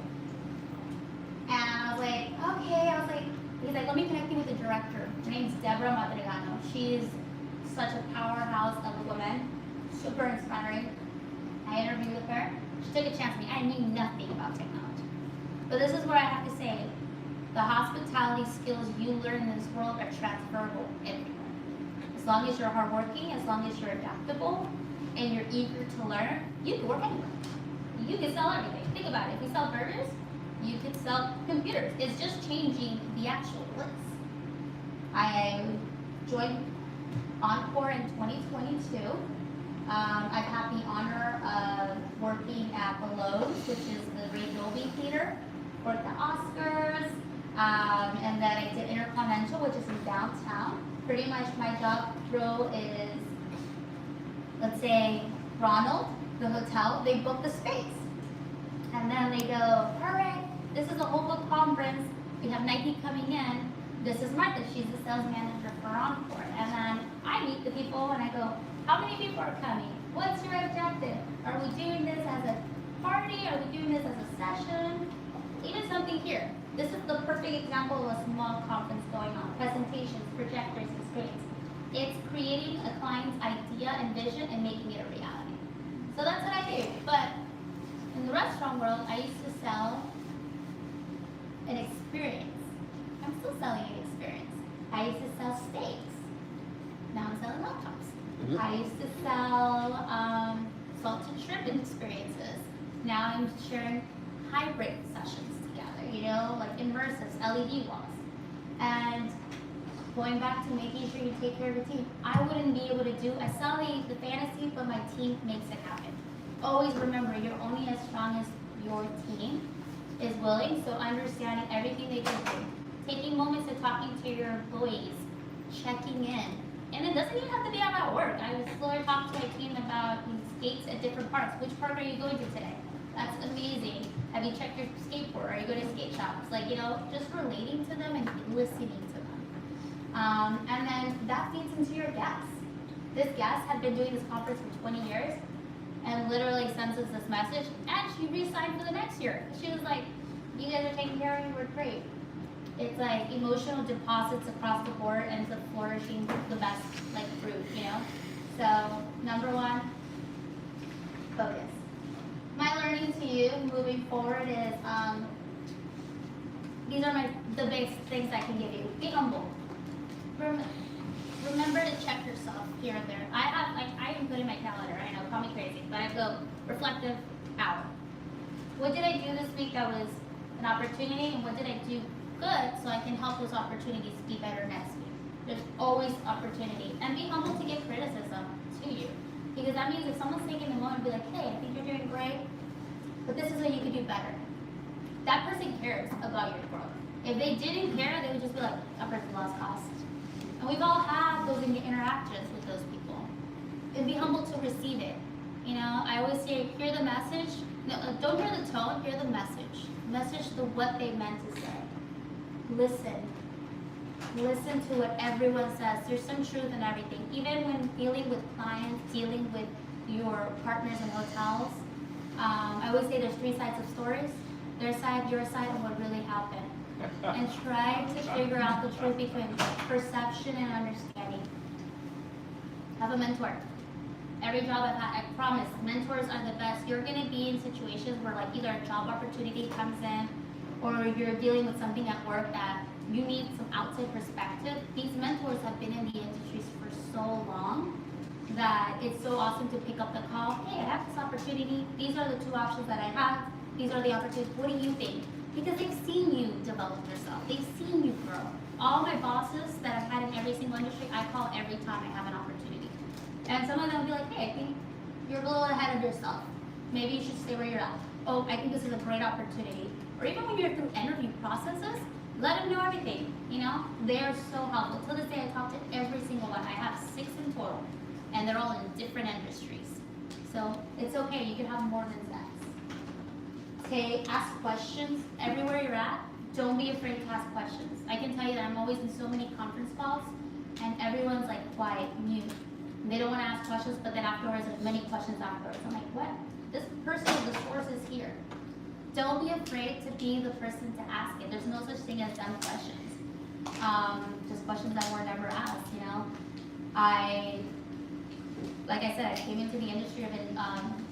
And I was like, okay. He's like, let me connect you with the director. Her name's Deborah Madrigano. She's such a powerhouse of a woman. Super inspiring. I interviewed with her. She took a chance on me. I knew nothing about technology. But this is where I have to say, the hospitality skills you learn in this world are transferable everywhere. As long as you're hardworking, as long as you're adaptable, and you're eager to learn, you can work anywhere. You can sell everything. Think about it. If you sell burgers, you can sell computers. It's just changing the actual list. I joined Encore in 2022. I've had the honor of working at the Lowe's, which is the Ray Dolby Theater, worked at Oscars, and then I did Intercontinental, which is in downtown. Pretty much my job role is, let's say, Ronald, the hotel, they book the space. And then they go, all right, this is a whole book conference. We have Nike coming in. This is Martha, she's the sales manager for Encore. And then I meet the people and I go, how many people are coming? What's your objective? Are we doing this as a party? Are we doing this as a session? Even something here. This is the perfect example of a small conference going on. Presentations, projectors, and screens. It's creating a client's idea and vision and making it a reality. So that's what I do. But in the restaurant world, I used to sell an experience. I'm still selling an experience. I used to sell steaks. Now I'm selling laptops. I used to sell salted shrimp experiences. Now I'm sharing hybrid sessions together, you know, like immersives, LED walls. And going back to making sure you take care of your team, I wouldn't be able to do, I sell the fantasy, but my team makes it happen. Always remember, you're only as strong as your team is willing, so understanding everything they can do. Taking moments of talking to your employees, checking in. And it doesn't even have to be about work. I was still talking to my team about skates at different parks. Which park are you going to today? That's amazing. Have you checked your skateboard? Are you going to skate shops? Like, you know, just relating to them and listening to them. And then that feeds into your guests. This guest had been doing this conference for 20 years and literally sends us this message, and she re-signed for the next year. She was like, you guys are taking care of me, we're great. It's like emotional deposits across the board and the flourishing the best like fruit, you know? So number one, focus. My learning to you moving forward is these are the basic things I can give you. Be humble. Remember to check yourself here and there. I even put in my calendar, I know, call me crazy, but I go reflective hour. What did I do this week that was an opportunity, and what did I do good so I can help those opportunities be better next week? There's always opportunity. And be humble to give criticism to you. Because that means if someone's taking a moment and be like, hey, I think you're doing great, but this is what you could do better. That person cares about your growth. If they didn't care, they would just be like, that person lost cost. And we've all had those interactions with those people. And be humble to receive it. You know, I always say, hear the message. No, don't hear the tone, hear the message. Message to what they meant to say. Listen. Listen to what everyone says. There's some truth in everything. Even when dealing with clients, dealing with your partners in hotels, I always say there's 3 sides of stories. Their side, your side, and what really happened. And try to figure out the truth between perception and understanding. Have a mentor. Every job I've had, I promise, mentors are the best. You're going to be in situations where like either a job opportunity comes in or you're dealing with something at work that you need some outside perspective. These mentors have been in the industries for so long that it's so awesome to pick up the call. Hey, I have this opportunity. These are the 2 options that I have. These are the opportunities. What do you think? Because they've seen you develop yourself. They've seen you grow. All my bosses that I've had in every single industry, I call every time I have an opportunity. And some of them will be like, hey, I think you're a little ahead of yourself. Maybe you should stay where you're at. Oh, I think this is a great opportunity. Or even when you're through interview processes, let them know everything, you know? They're so helpful. To this day, I talk to every single one. I have 6 in total, and they're all in different industries. So it's okay, you can have more than sex. Okay, ask questions everywhere you're at. Don't be afraid to ask questions. I can tell you that I'm always in so many conference calls and everyone's like quiet, mute. And they don't want to ask questions, but then afterwards, there's many questions afterwards. I'm like, what? This person, the source is here. Don't be afraid to be the person to ask it. There's no such thing as dumb questions. Just questions that were never asked, you know? Like I said, I came into the industry of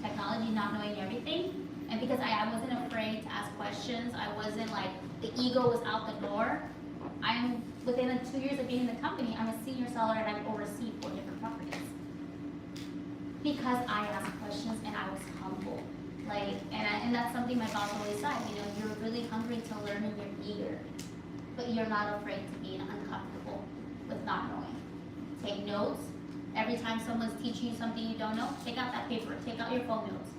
technology not knowing everything. And because I wasn't afraid to ask questions, I wasn't like, the ego was out the door. Within the 2 years of being in the company, I'm a senior seller and I've overseen 4 different properties. Because I asked questions and I was humble. And that's something my boss always said, you know, you're really hungry to learn and you're eager. But you're not afraid to be uncomfortable with not knowing. Take notes. Every time someone's teaching you something you don't know, take out that paper, take out your phone notes.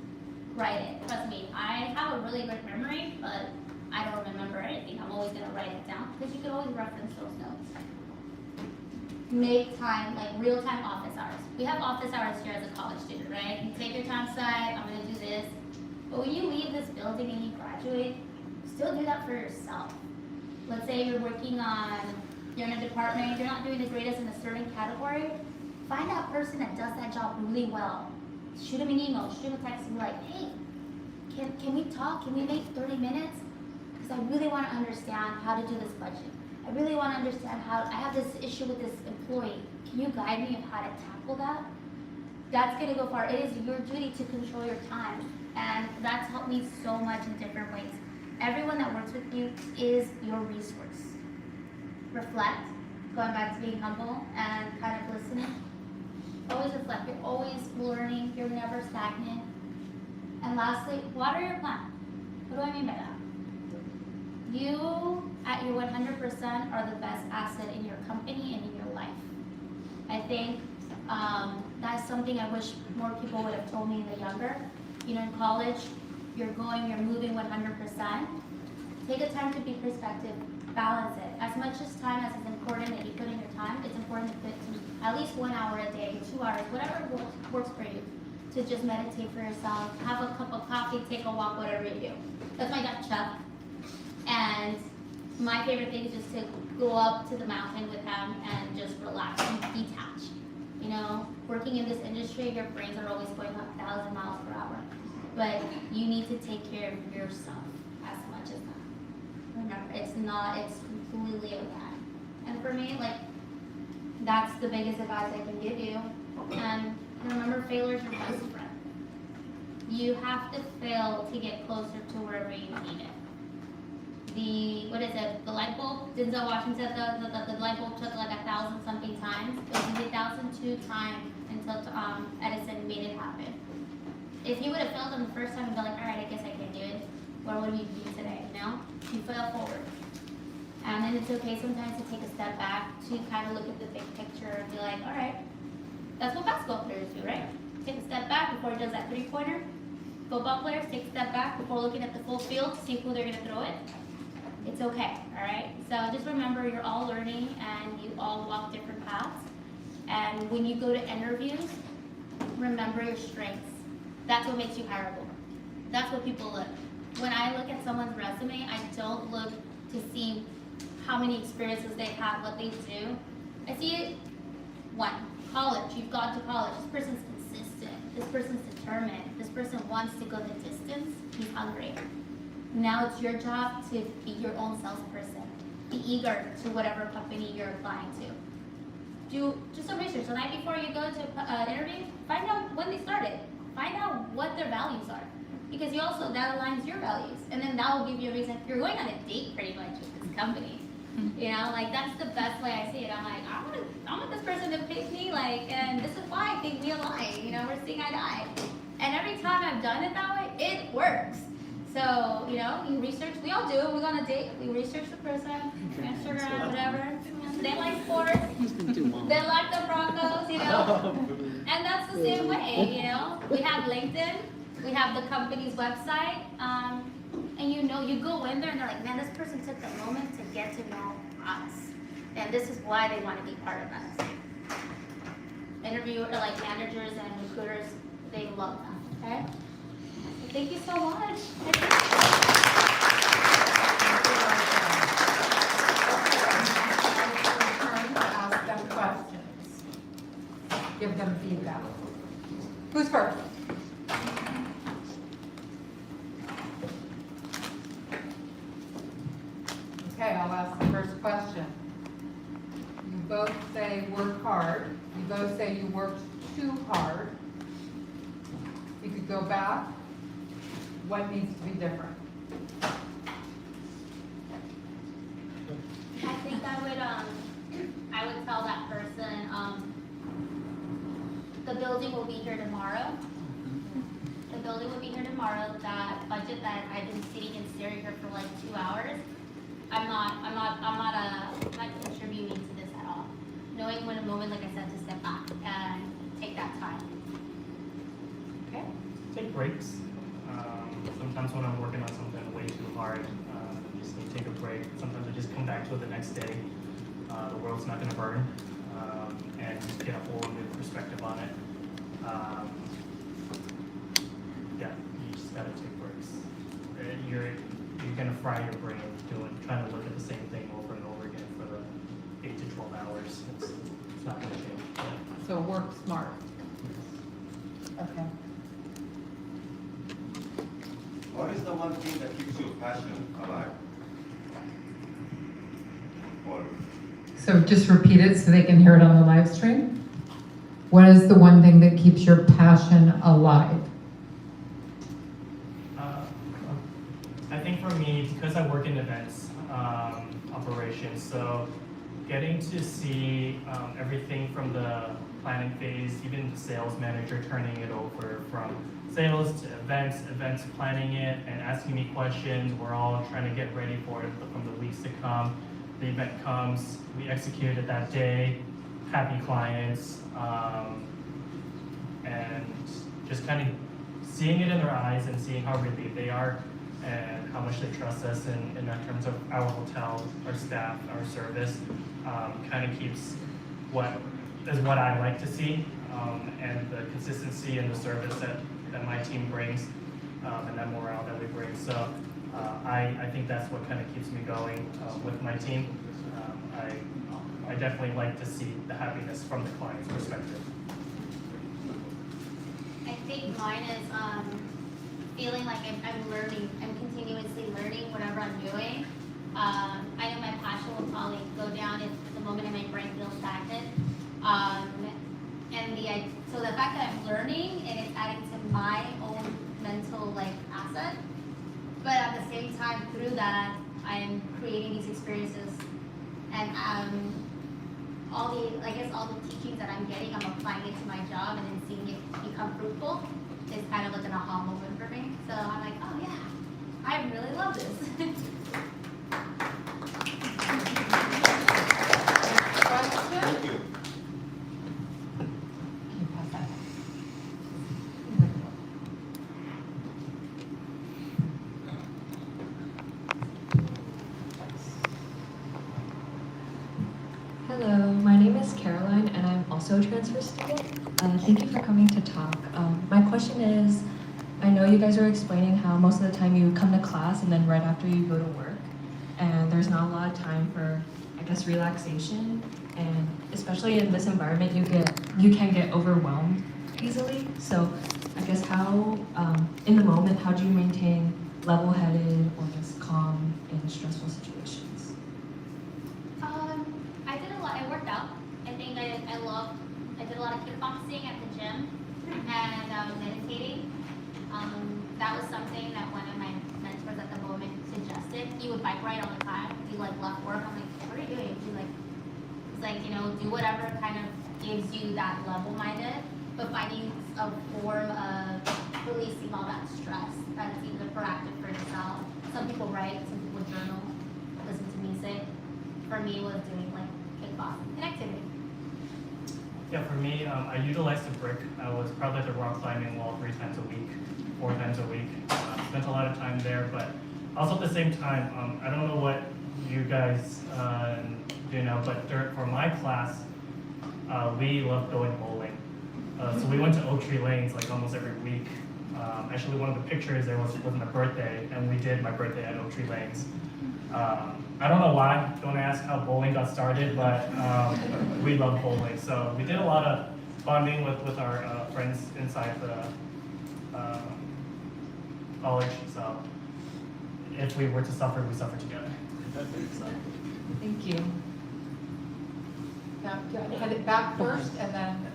Write it. Trust me, I have a really good memory, but I don't remember anything. I'm always gonna write it down because you can always reference those notes. Make time, like real-time office hours. We have office hours here as a college student, right? You take your time aside, I'm gonna do this. But when you leave this building and you graduate, still do that for yourself. Let's say you're you're in a department, you're not doing the greatest in a certain category, find that person that does that job really well. Shoot them an email, shoot them a text, and be like, hey, can we talk? Can we make 30 minutes? Because I really want to understand how to do this budget. I really want to understand I have this issue with this employee. Can you guide me on how to tackle that? That's going to go far. It is your duty to control your time. And that's helped me so much in different ways. Everyone that works with you is your resource. Reflect, going back to being humble and kind of listening. Always reflect, you're always learning, you're never stagnant. And lastly, water your plant. What do I mean by that? You, at your 100%, are the best asset in your company and in your life. I think that's something I wish more people would have told me in the younger. You know, in college, you're moving 100%. Take a time to be perspective, balance it. As much as time as is important that you put in your time, it's important to put at least 1 hour a day, 2 hours, whatever works for you, to just meditate for yourself, have a cup of coffee, take a walk, whatever you do. That's my dad, Chuck. And my favorite thing is just to go up to the mountain with him and just relax and detach. You know, working in this industry, your brains are always going 1,000 miles per hour. But you need to take care of yourself as much as that. Remember, it's completely okay. And for me, like, that's the biggest advice I can give you. And remember, failure is your best friend. You have to fail to get closer to wherever you need it. The light bulb, Denzel Washington said the light bulb took like 1,000 something times. It was 1,002 times until Edison made it happen. If he would have failed on the first time and been like, all right, I guess I can do it, what would we be today, you know? You fail forward. And then it's okay sometimes to take a step back to kind of look at the big picture and be like, all right, that's what basketball players do, right? Take a step back before he does that three-pointer. Football players take a step back before looking at the full field to see who they're going to throw it. It's okay, all right? So just remember, you're all learning and you all walk different paths. And when you go to interviews, remember your strengths. That's what makes you hireable. That's what people look. When I look at someone's resume, I don't look to see how many experiences they have, what they do. I see it, one, college. You've gone to college. This person's consistent. This person's determined. This person wants to go the distance. He's hungry. Now it's your job to be your own salesperson. Be eager to whatever company you're applying to. Do some research. The night before you go to an interview, find out when they started. Find out what their values are. Because that aligns your values. And then that will give you a reason. You're going on a date pretty much with this company. You know, like that's the best way I see it. I'm like, I want this person to pick me, like, and this is why I think we align. You know, we're seeing eye to eye. And every time I've done it that way, it works. So, you know, you research, we all do it. We go on a date, we research the person, Instagram, whatever. They like sports, they like the Broncos, you know. And that's the same way, you know. We have LinkedIn, we have the company's website, and you know, you go in there and they're like, man, this person took the moment to get to know us. And this is why they want to be part of us. Like managers and recruiters, they love that, okay? So thank you so much. Turn to ask them questions. Give them feedback. Who's first? Okay, I'll ask the first question. You both say work hard. You both say you worked too hard. You could go back. What needs to be different? I think I would tell that person, the building will be here tomorrow. The building will be here tomorrow. That budget that I've been sitting and staring here for like 2 hours, I'm not contributing to this at all. Knowing when a moment, like I said, to step back and take that time. Okay. Take breaks. Sometimes when I'm working on something way too hard, I just need to take a break. Sometimes I just come back to it the next day. The world's not gonna burn, and just get a whole new perspective on it. Yeah, you just gotta take breaks. You're gonna fry your brain trying to look at the same thing over and over again for the 8 to 12 hours. It's not gonna change. Yeah. So work smart. Okay. What is the one thing that keeps your passion alive? Or So just repeat it so they can hear it on the live stream. What is the one thing that keeps your passion alive? I think for me, because I work in events operations, so getting to see everything from the planning phase, even the sales manager turning it over from sales to events planning it and asking me questions. We're all trying to get ready for it from the weeks to come. The event comes, we execute it that day, happy clients, and just kind of seeing it in their eyes and seeing how relieved they are and how much they trust us in terms of our hotel, our staff, our service, kind of keeps what I like to see, and the consistency and the service that my team brings, and that morale that we bring. So I think that's what kind of keeps me going with my team. I definitely like to see the happiness from the client's perspective. I think mine is feeling like I'm learning. I'm continuously learning whatever I'm doing. I know my passion will probably go down if the moment in my brain feels stagnant. So the fact that I'm learning and it's adding to my own mental asset, but at the same time through that I'm creating these experiences and all the teachings that I'm getting, I'm applying it to my job and then seeing it become fruitful is kind of like an aha moment for me. So I'm like, oh yeah, I really love this. Question? thank you. Can you pass that? Hello, my name is Caroline and I'm also a transfer student. Thank you for coming to talk. My question is, I know you guys were explaining how most of the time you come to class and then right after you go to work, and there's not a lot of time for, I guess, relaxation, and especially in this environment you can get overwhelmed easily. So I guess how, in the moment, how do you maintain level-headed or just calm in stressful situations? I did a lot. I worked out. I think I did a lot of kickboxing at the gym and meditating. That was something that one of my mentors at the moment suggested. He would bike ride all the time. He left work. I'm like, what are you doing? He's like, do whatever kind of gives you that level-minded, but finding a form of releasing all that stress that's either proactive for yourself. Some people write, some people journal, listen to music. For me, was doing kickboxing, an activity. Yeah, for me, I utilized the brick. I was probably at the rock climbing wall 3 times a week, 4 times a week. Spent a lot of time there, but also at the same time, I don't know what you guys do now, but for my class, we love going bowling. So we went to Oak Tree Lanes like almost every week. Actually, one of the pictures there was my birthday, and we did my birthday at Oak Tree Lanes. I don't know why, don't ask how bowling got started, but we love bowling. So we did a lot of bonding with our friends inside the college. So if we were to suffer, we suffer together. So. Thank you. Now, head it back first and then,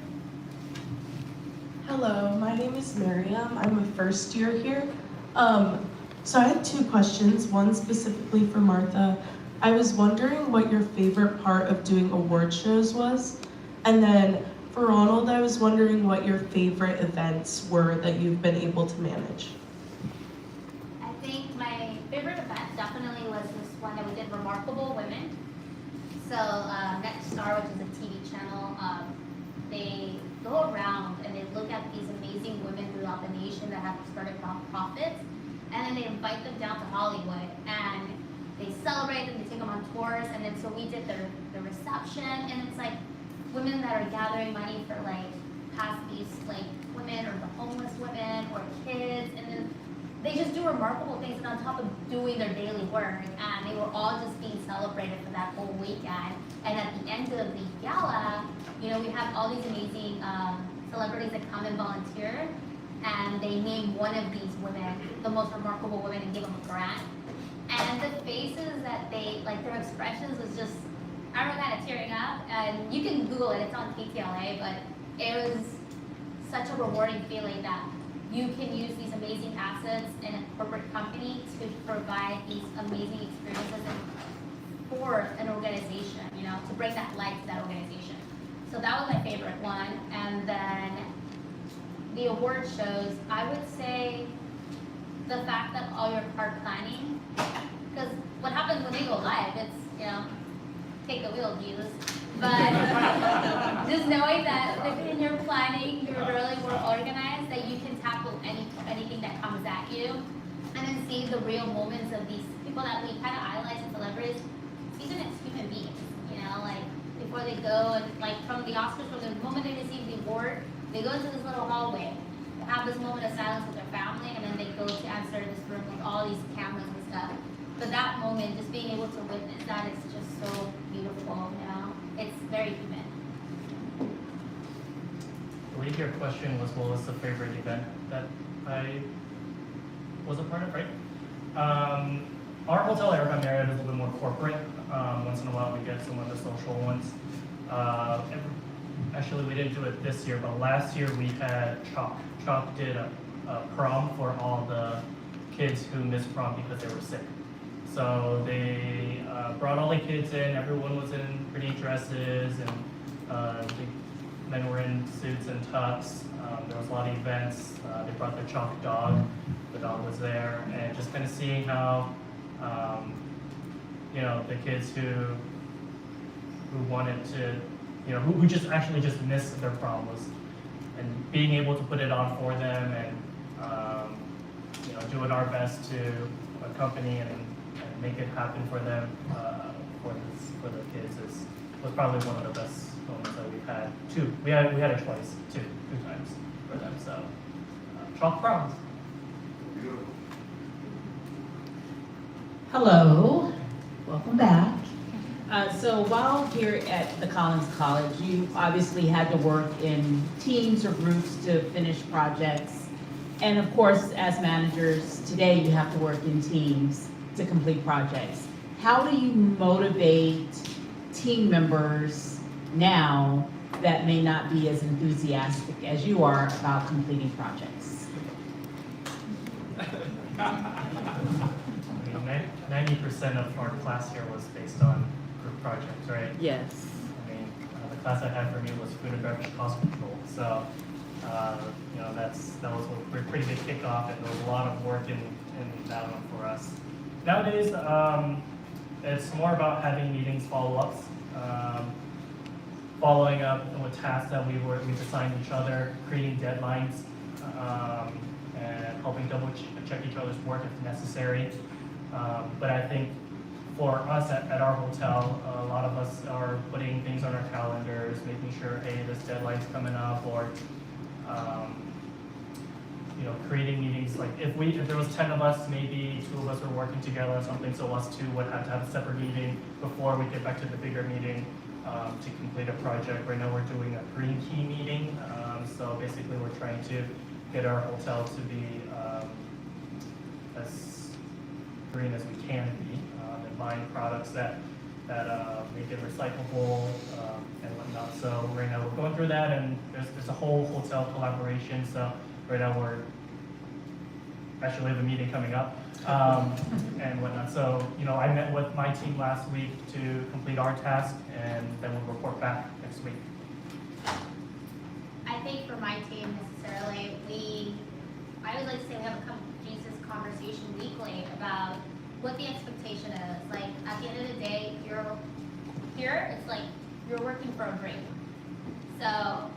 Hello, my name is Miriam. I'm a first year here. So I had two questions, one specifically for Martha. I was wondering what your favorite part of doing award shows was. And then for Ronald, I was wondering what your favorite events were that you've been able to manage. I think my favorite event definitely was this one that we did, Remarkable Women. So Next Star, which is a TV channel, they go around and they look at these amazing women throughout the nation that have started nonprofits, and then they invite them down to Hollywood and they celebrate them, they take them on tours, and then so we did the reception, and it's like women that are gathering money for like past these like women or the homeless women or kids, and then they just do remarkable things, and on top of doing their daily work, and they were all just being celebrated for that whole weekend. And at the end of the gala, you know, we have all these amazing celebrities that come and volunteer, and they name one of these women the most remarkable women and give them a grant. And the faces that they, like their expressions was just, I remember kind of tearing up, and you can Google it, it's on KTLA, but it was such a rewarding feeling that you can use these amazing assets in a corporate company to provide these amazing experiences for an organization, you know, to bring that light to that organization. So that was my favorite one. And then the award shows, I would say the fact that all your card planning, because what happens when they go live, it's, you know, take the wheel, Jesus. But just knowing that in your planning, you're really more organized, that you can tackle anything that comes at you, and then see the real moments of these people that we kind of idolize as celebrities, see them as human beings, you know, like before they go, and like from the Oscars, from the moment they receive the award, they go into this little hallway, they have this moment of silence with their family, and then they go to answer this room with all these cameras and stuff. But that moment, just being able to witness that is just so beautiful, you know? It's very human. I believe your question was, what was the favorite event that I was a part of, right? Our hotel at Irvine Marriott is a little bit more corporate. Once in a while we get some of the social ones. Actually, we didn't do it this year, but last year we had Chalk. Chalk did a prom for all the kids who missed prom because they were sick. So they brought all the kids in, everyone was in pretty dresses, and the men were in suits and tux. There was a lot of events. They brought the Chalk dog. The dog was there, and just kind of seeing how, you know, the kids who wanted to, you know, who just actually just missed their prom was, and being able to put it on for them, and you know, doing our best to accompany and make it happen for them, for the kids was probably one of the best moments that we've had. We had it twice, two times for them. So Chalk proms. Beautiful. Hello, welcome back. So while here at the Collins College, you obviously had to work in teams or groups to finish projects. And of course, as managers, today you have to work in teams to complete projects. How do you motivate team members now that may not be as enthusiastic as you are about completing projects? 90% of our class here was based on group projects, right? Yes. I mean, the class I had for me was food and beverage cost control. So, you know, that was a pretty big kickoff, and there was a lot of work in that one for us. Nowadays, it's more about having meetings, follow-ups, following up with tasks that we've assigned each other, creating deadlines, and helping double check each other's work if necessary. But I think for us at our hotel, a lot of us are putting things on our calendars, making sure, hey, this deadline's coming up, or creating meetings, like if there was 10 of us, maybe 2 of us were working together or something, so us 2 would have to have a separate meeting before we get back to the bigger meeting to complete a project. Right now we're doing a green key meeting, so basically we're trying to get our hotel to be as green as we can be, and buying products that make it recyclable and whatnot. So right now we're going through that, and there's a whole hotel collaboration. So right now we have a meeting coming up and whatnot. So I met with my team last week to complete our task, and then we'll report back next week. I think for my team necessarily, I would like to say we have a Jesus conversation weekly about what the expectation is. Like at the end of the day, you're here, it's like you're working for a break. So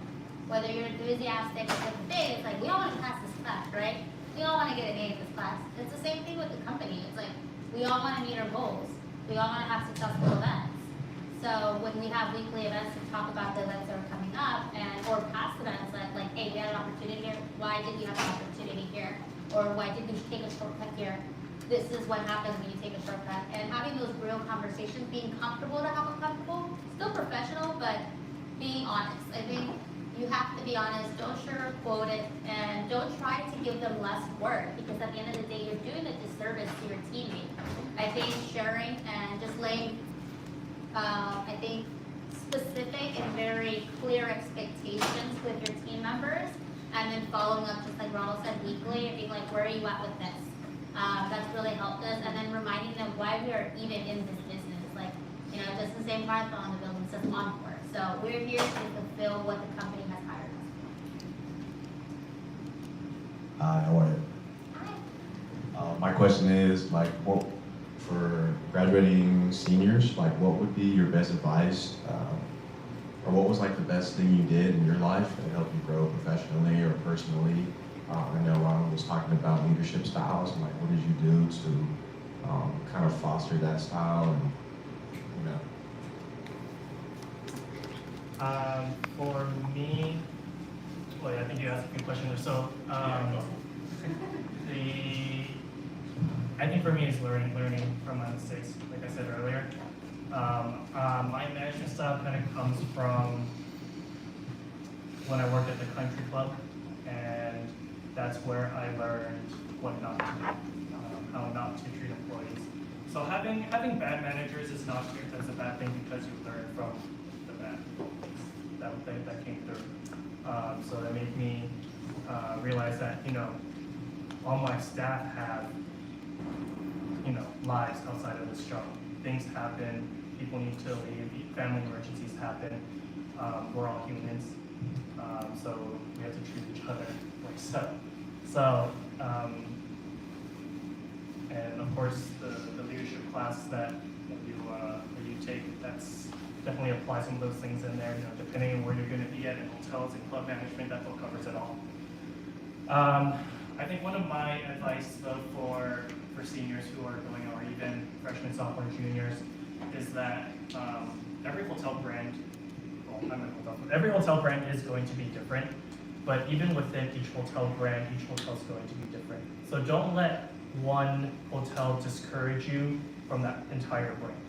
whether you're enthusiastic or different thing, it's like we all want to pass this class, right? We all want to get an A in this class. It's the same thing with the company. It's like we all want to meet our goals. We all want to have successful events. So when we have weekly events to talk about the events that are coming up, or past events that like, hey, we had an opportunity here. Why did we have an opportunity here? Or why did we take a shortcut here? This is what happens when you take a shortcut. And having those real conversations, being comfortable to have uncomfortable, still professional, but being honest. I think you have to be honest. Don't sugarcoat it, and don't try to give them less work, because at the end of the day, you're doing a disservice to your teammate. I think sharing and just laying I think specific and very clear expectations with your team members, and then following up, just like Ronald said, weekly, and being like, where are you at with this? That's really helped us, and then reminding them why we are even in this business. Like, just the same Martha on the building says Encore. So we're here to fulfill what the company has hired us. Hi, how are you? Hi. My question is, like, what for graduating seniors, like, what would be your best advice, or what was like the best thing you did in your life that helped you grow professionally or personally? I know Ronald was talking about leadership styles, and like, what did you do to kind of foster that style, and For me, well, I think you asked a good question there. So, I think for me it's learning from my mistakes, like I said earlier. My management style kind of comes from when I worked at the country club, and that's where I learned what not to do, how not to treat employees. So having bad managers is not as a bad thing, because you learn from the bad that came through. So that made me realize that all my staff have lives outside of this job. Things happen, people need to leave, family emergencies happen. We're all humans, so we have to treat each other like so. So, and of course, the leadership class that you take, that's definitely applies some of those things in there. Depending on where you're going to be at in hotels and club management, that book covers it all. I think one of my advice though for seniors who are going, or even freshmen, sophomore, juniors, is that every hotel brand, every hotel brand is going to be different, but even within each hotel brand, each hotel is going to be different. So don't let one hotel discourage you from that entire brand,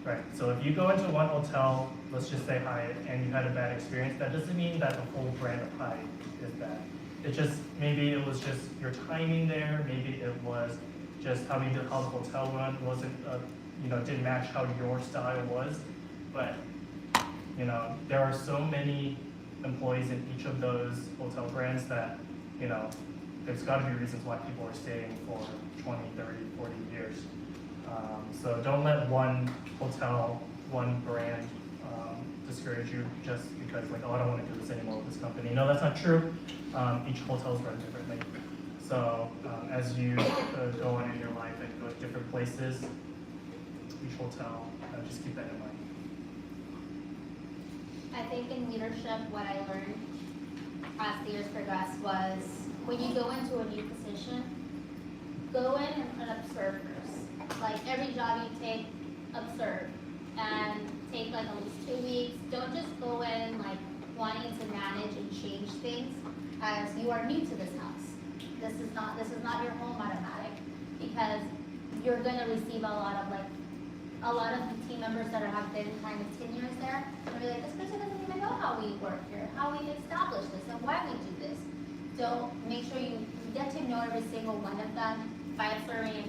right? So if you go into one hotel, let's just say Hyatt, and you had a bad experience, that doesn't mean that the whole brand of Hyatt is bad. Maybe it was just your timing there, maybe it was just how the hotel run wasn't, didn't match how your style was. But, there are so many employees in each of those hotel brands that, there's gotta be reasons why people are staying for 20, 30, 40 years. So don't let one hotel, one brand discourage you just because like, oh, I don't want to do this anymore with this company. No, that's not true. Each hotel is run differently. So as you go on in your life and go to different places, each hotel, just keep that in mind. I think in leadership, what I learned as the years progressed was when you go into a new position, go in and observe first. Like every job you take, observe. And take like at least 2 weeks. Don't just go in like wanting to manage and change things. as you are new to this house. This is not your home automatic, because you're gonna receive a lot of the team members that have been kind of 10 years there. They'll be like, this person doesn't even know how we work here, how we established this, and why we do this. So make sure you get to know every single one of them. By observing, I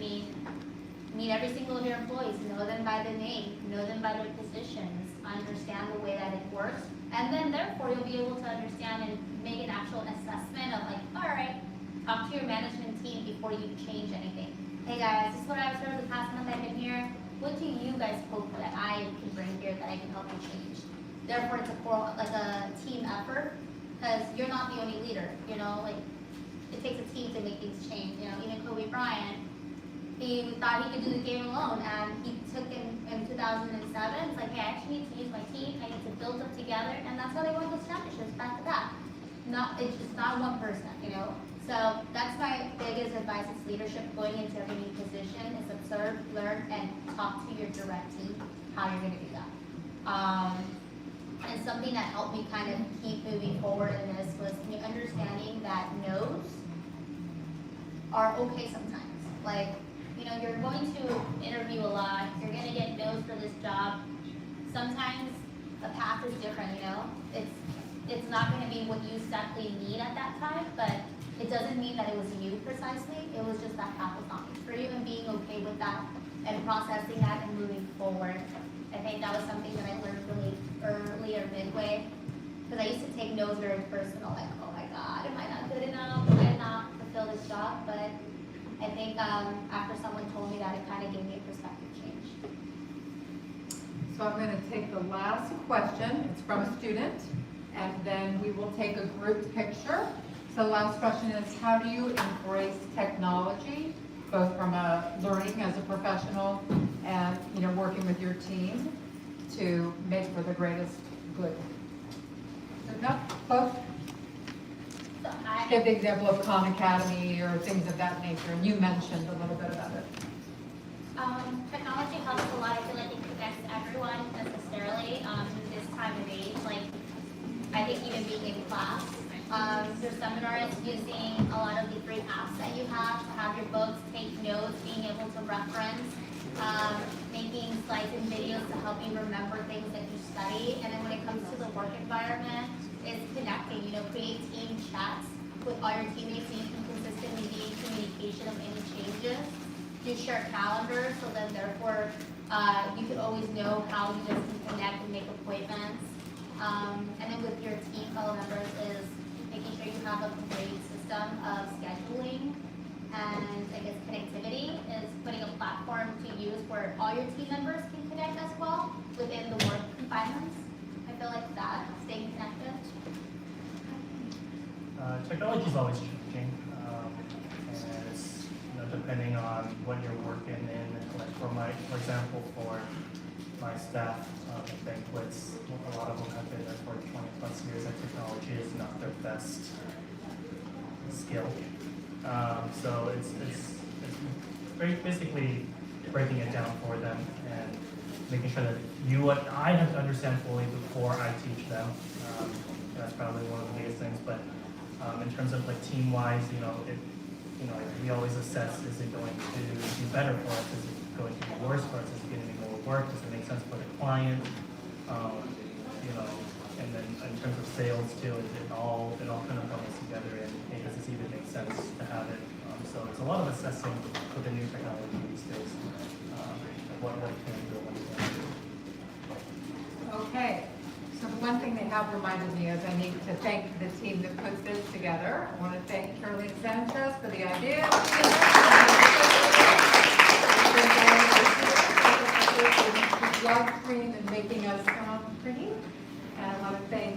meet every single of your employees, know them by the name, know them by their positions, understand the way that it works, and then therefore you'll be able to understand and make an actual assessment of like, all right, talk to your management team before you change anything. Hey guys, this is what I've observed the past month I've been here. What do you guys hope that I can bring here that I can help you change? Therefore, it's a team effort, because you're not the only leader. You know, like it takes a team to make things change. You know, even Kobe Bryant, he thought he could do the game alone, and he took in 2007. It's like, hey, I actually need to use my team. I need to build them together, and that's how they won those championships back to back. It's just not one person. You know. So that's my biggest advice is leadership going into every new position is observe, learn, and talk to your direct team how you're going to do that. And something that helped me kind of keep moving forward in this was understanding that no's are okay sometimes. Like, you know, you're going to interview a lot, you're going to get no's for this job. Sometimes the path is different, you know. It's not going to be what you exactly need at that time, but it doesn't mean that it was you precisely. It was just that path was not for you, and being okay with that and processing that and moving forward. I think that was something that I learned really early or midway, because I used to take no's very personal, like, oh my God, am I not good enough? Am I not fulfill this job? But I think after someone told me that, it kind of gave me a perspective change. So I'm going to take the last question. It's from a student, and then we will take a group picture. So the last question is, how do you embrace technology, both from learning as a professional and working with your team to make for the greatest good? Both. Give the example of Khan Academy or things of that nature, and you mentioned a little bit about it. Technology helps a lot. I feel like it connects everyone necessarily this time of age. Like, I think even being in class, through seminars, using a lot of the free apps that you have to have your books, take notes, being able to reference, making slides and videos to help you remember things that you study. And then when it comes to the work environment, it's connecting, create team chats with all your teammates so you can consistently be in communication of any changes. Do share calendars, so then therefore you can always know how you guys can connect and make appointments. And then with your team fellow members is making sure you have a great system of scheduling and I guess connectivity is putting a platform to use where all your team members can connect as well within the work environments. I feel like that, staying connected. Technology is always changing, and it's depending on what you're working in. Like for example, for my staff at banquets, a lot of them have been there for 20 plus years, and technology is not their best skill. So it's very basically breaking it down for them and making sure that I have to understand fully before I teach them. That's probably one of the biggest things. But in terms of like team-wise, we always assess: is it going to be better for us? Is it going to be worse for us? Is it going to be more work? Does it make sense for the client? And then in terms of sales too, it all kind of comes together. And hey, does this even make sense to have it? So it's a lot of assessing with the new technology these days. What can we do? What can we do? Okay. So the one thing they have reminded me is I need to thank the team that put this together. I want to thank Caroline Sanchez for the idea. Love screen and making us pretty. And I want to thank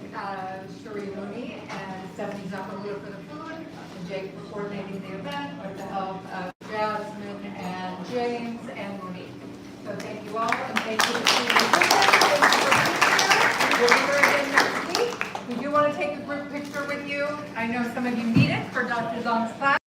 Sheree Mooney and Stephanie Zappaluda for the food, and Jake for coordinating the event with the help of Jasmine and James and Monique. So thank you all, and thank you We'll be here again next week. We do want to take a group picture with you. I know some of you need it for Dr. Zong's class.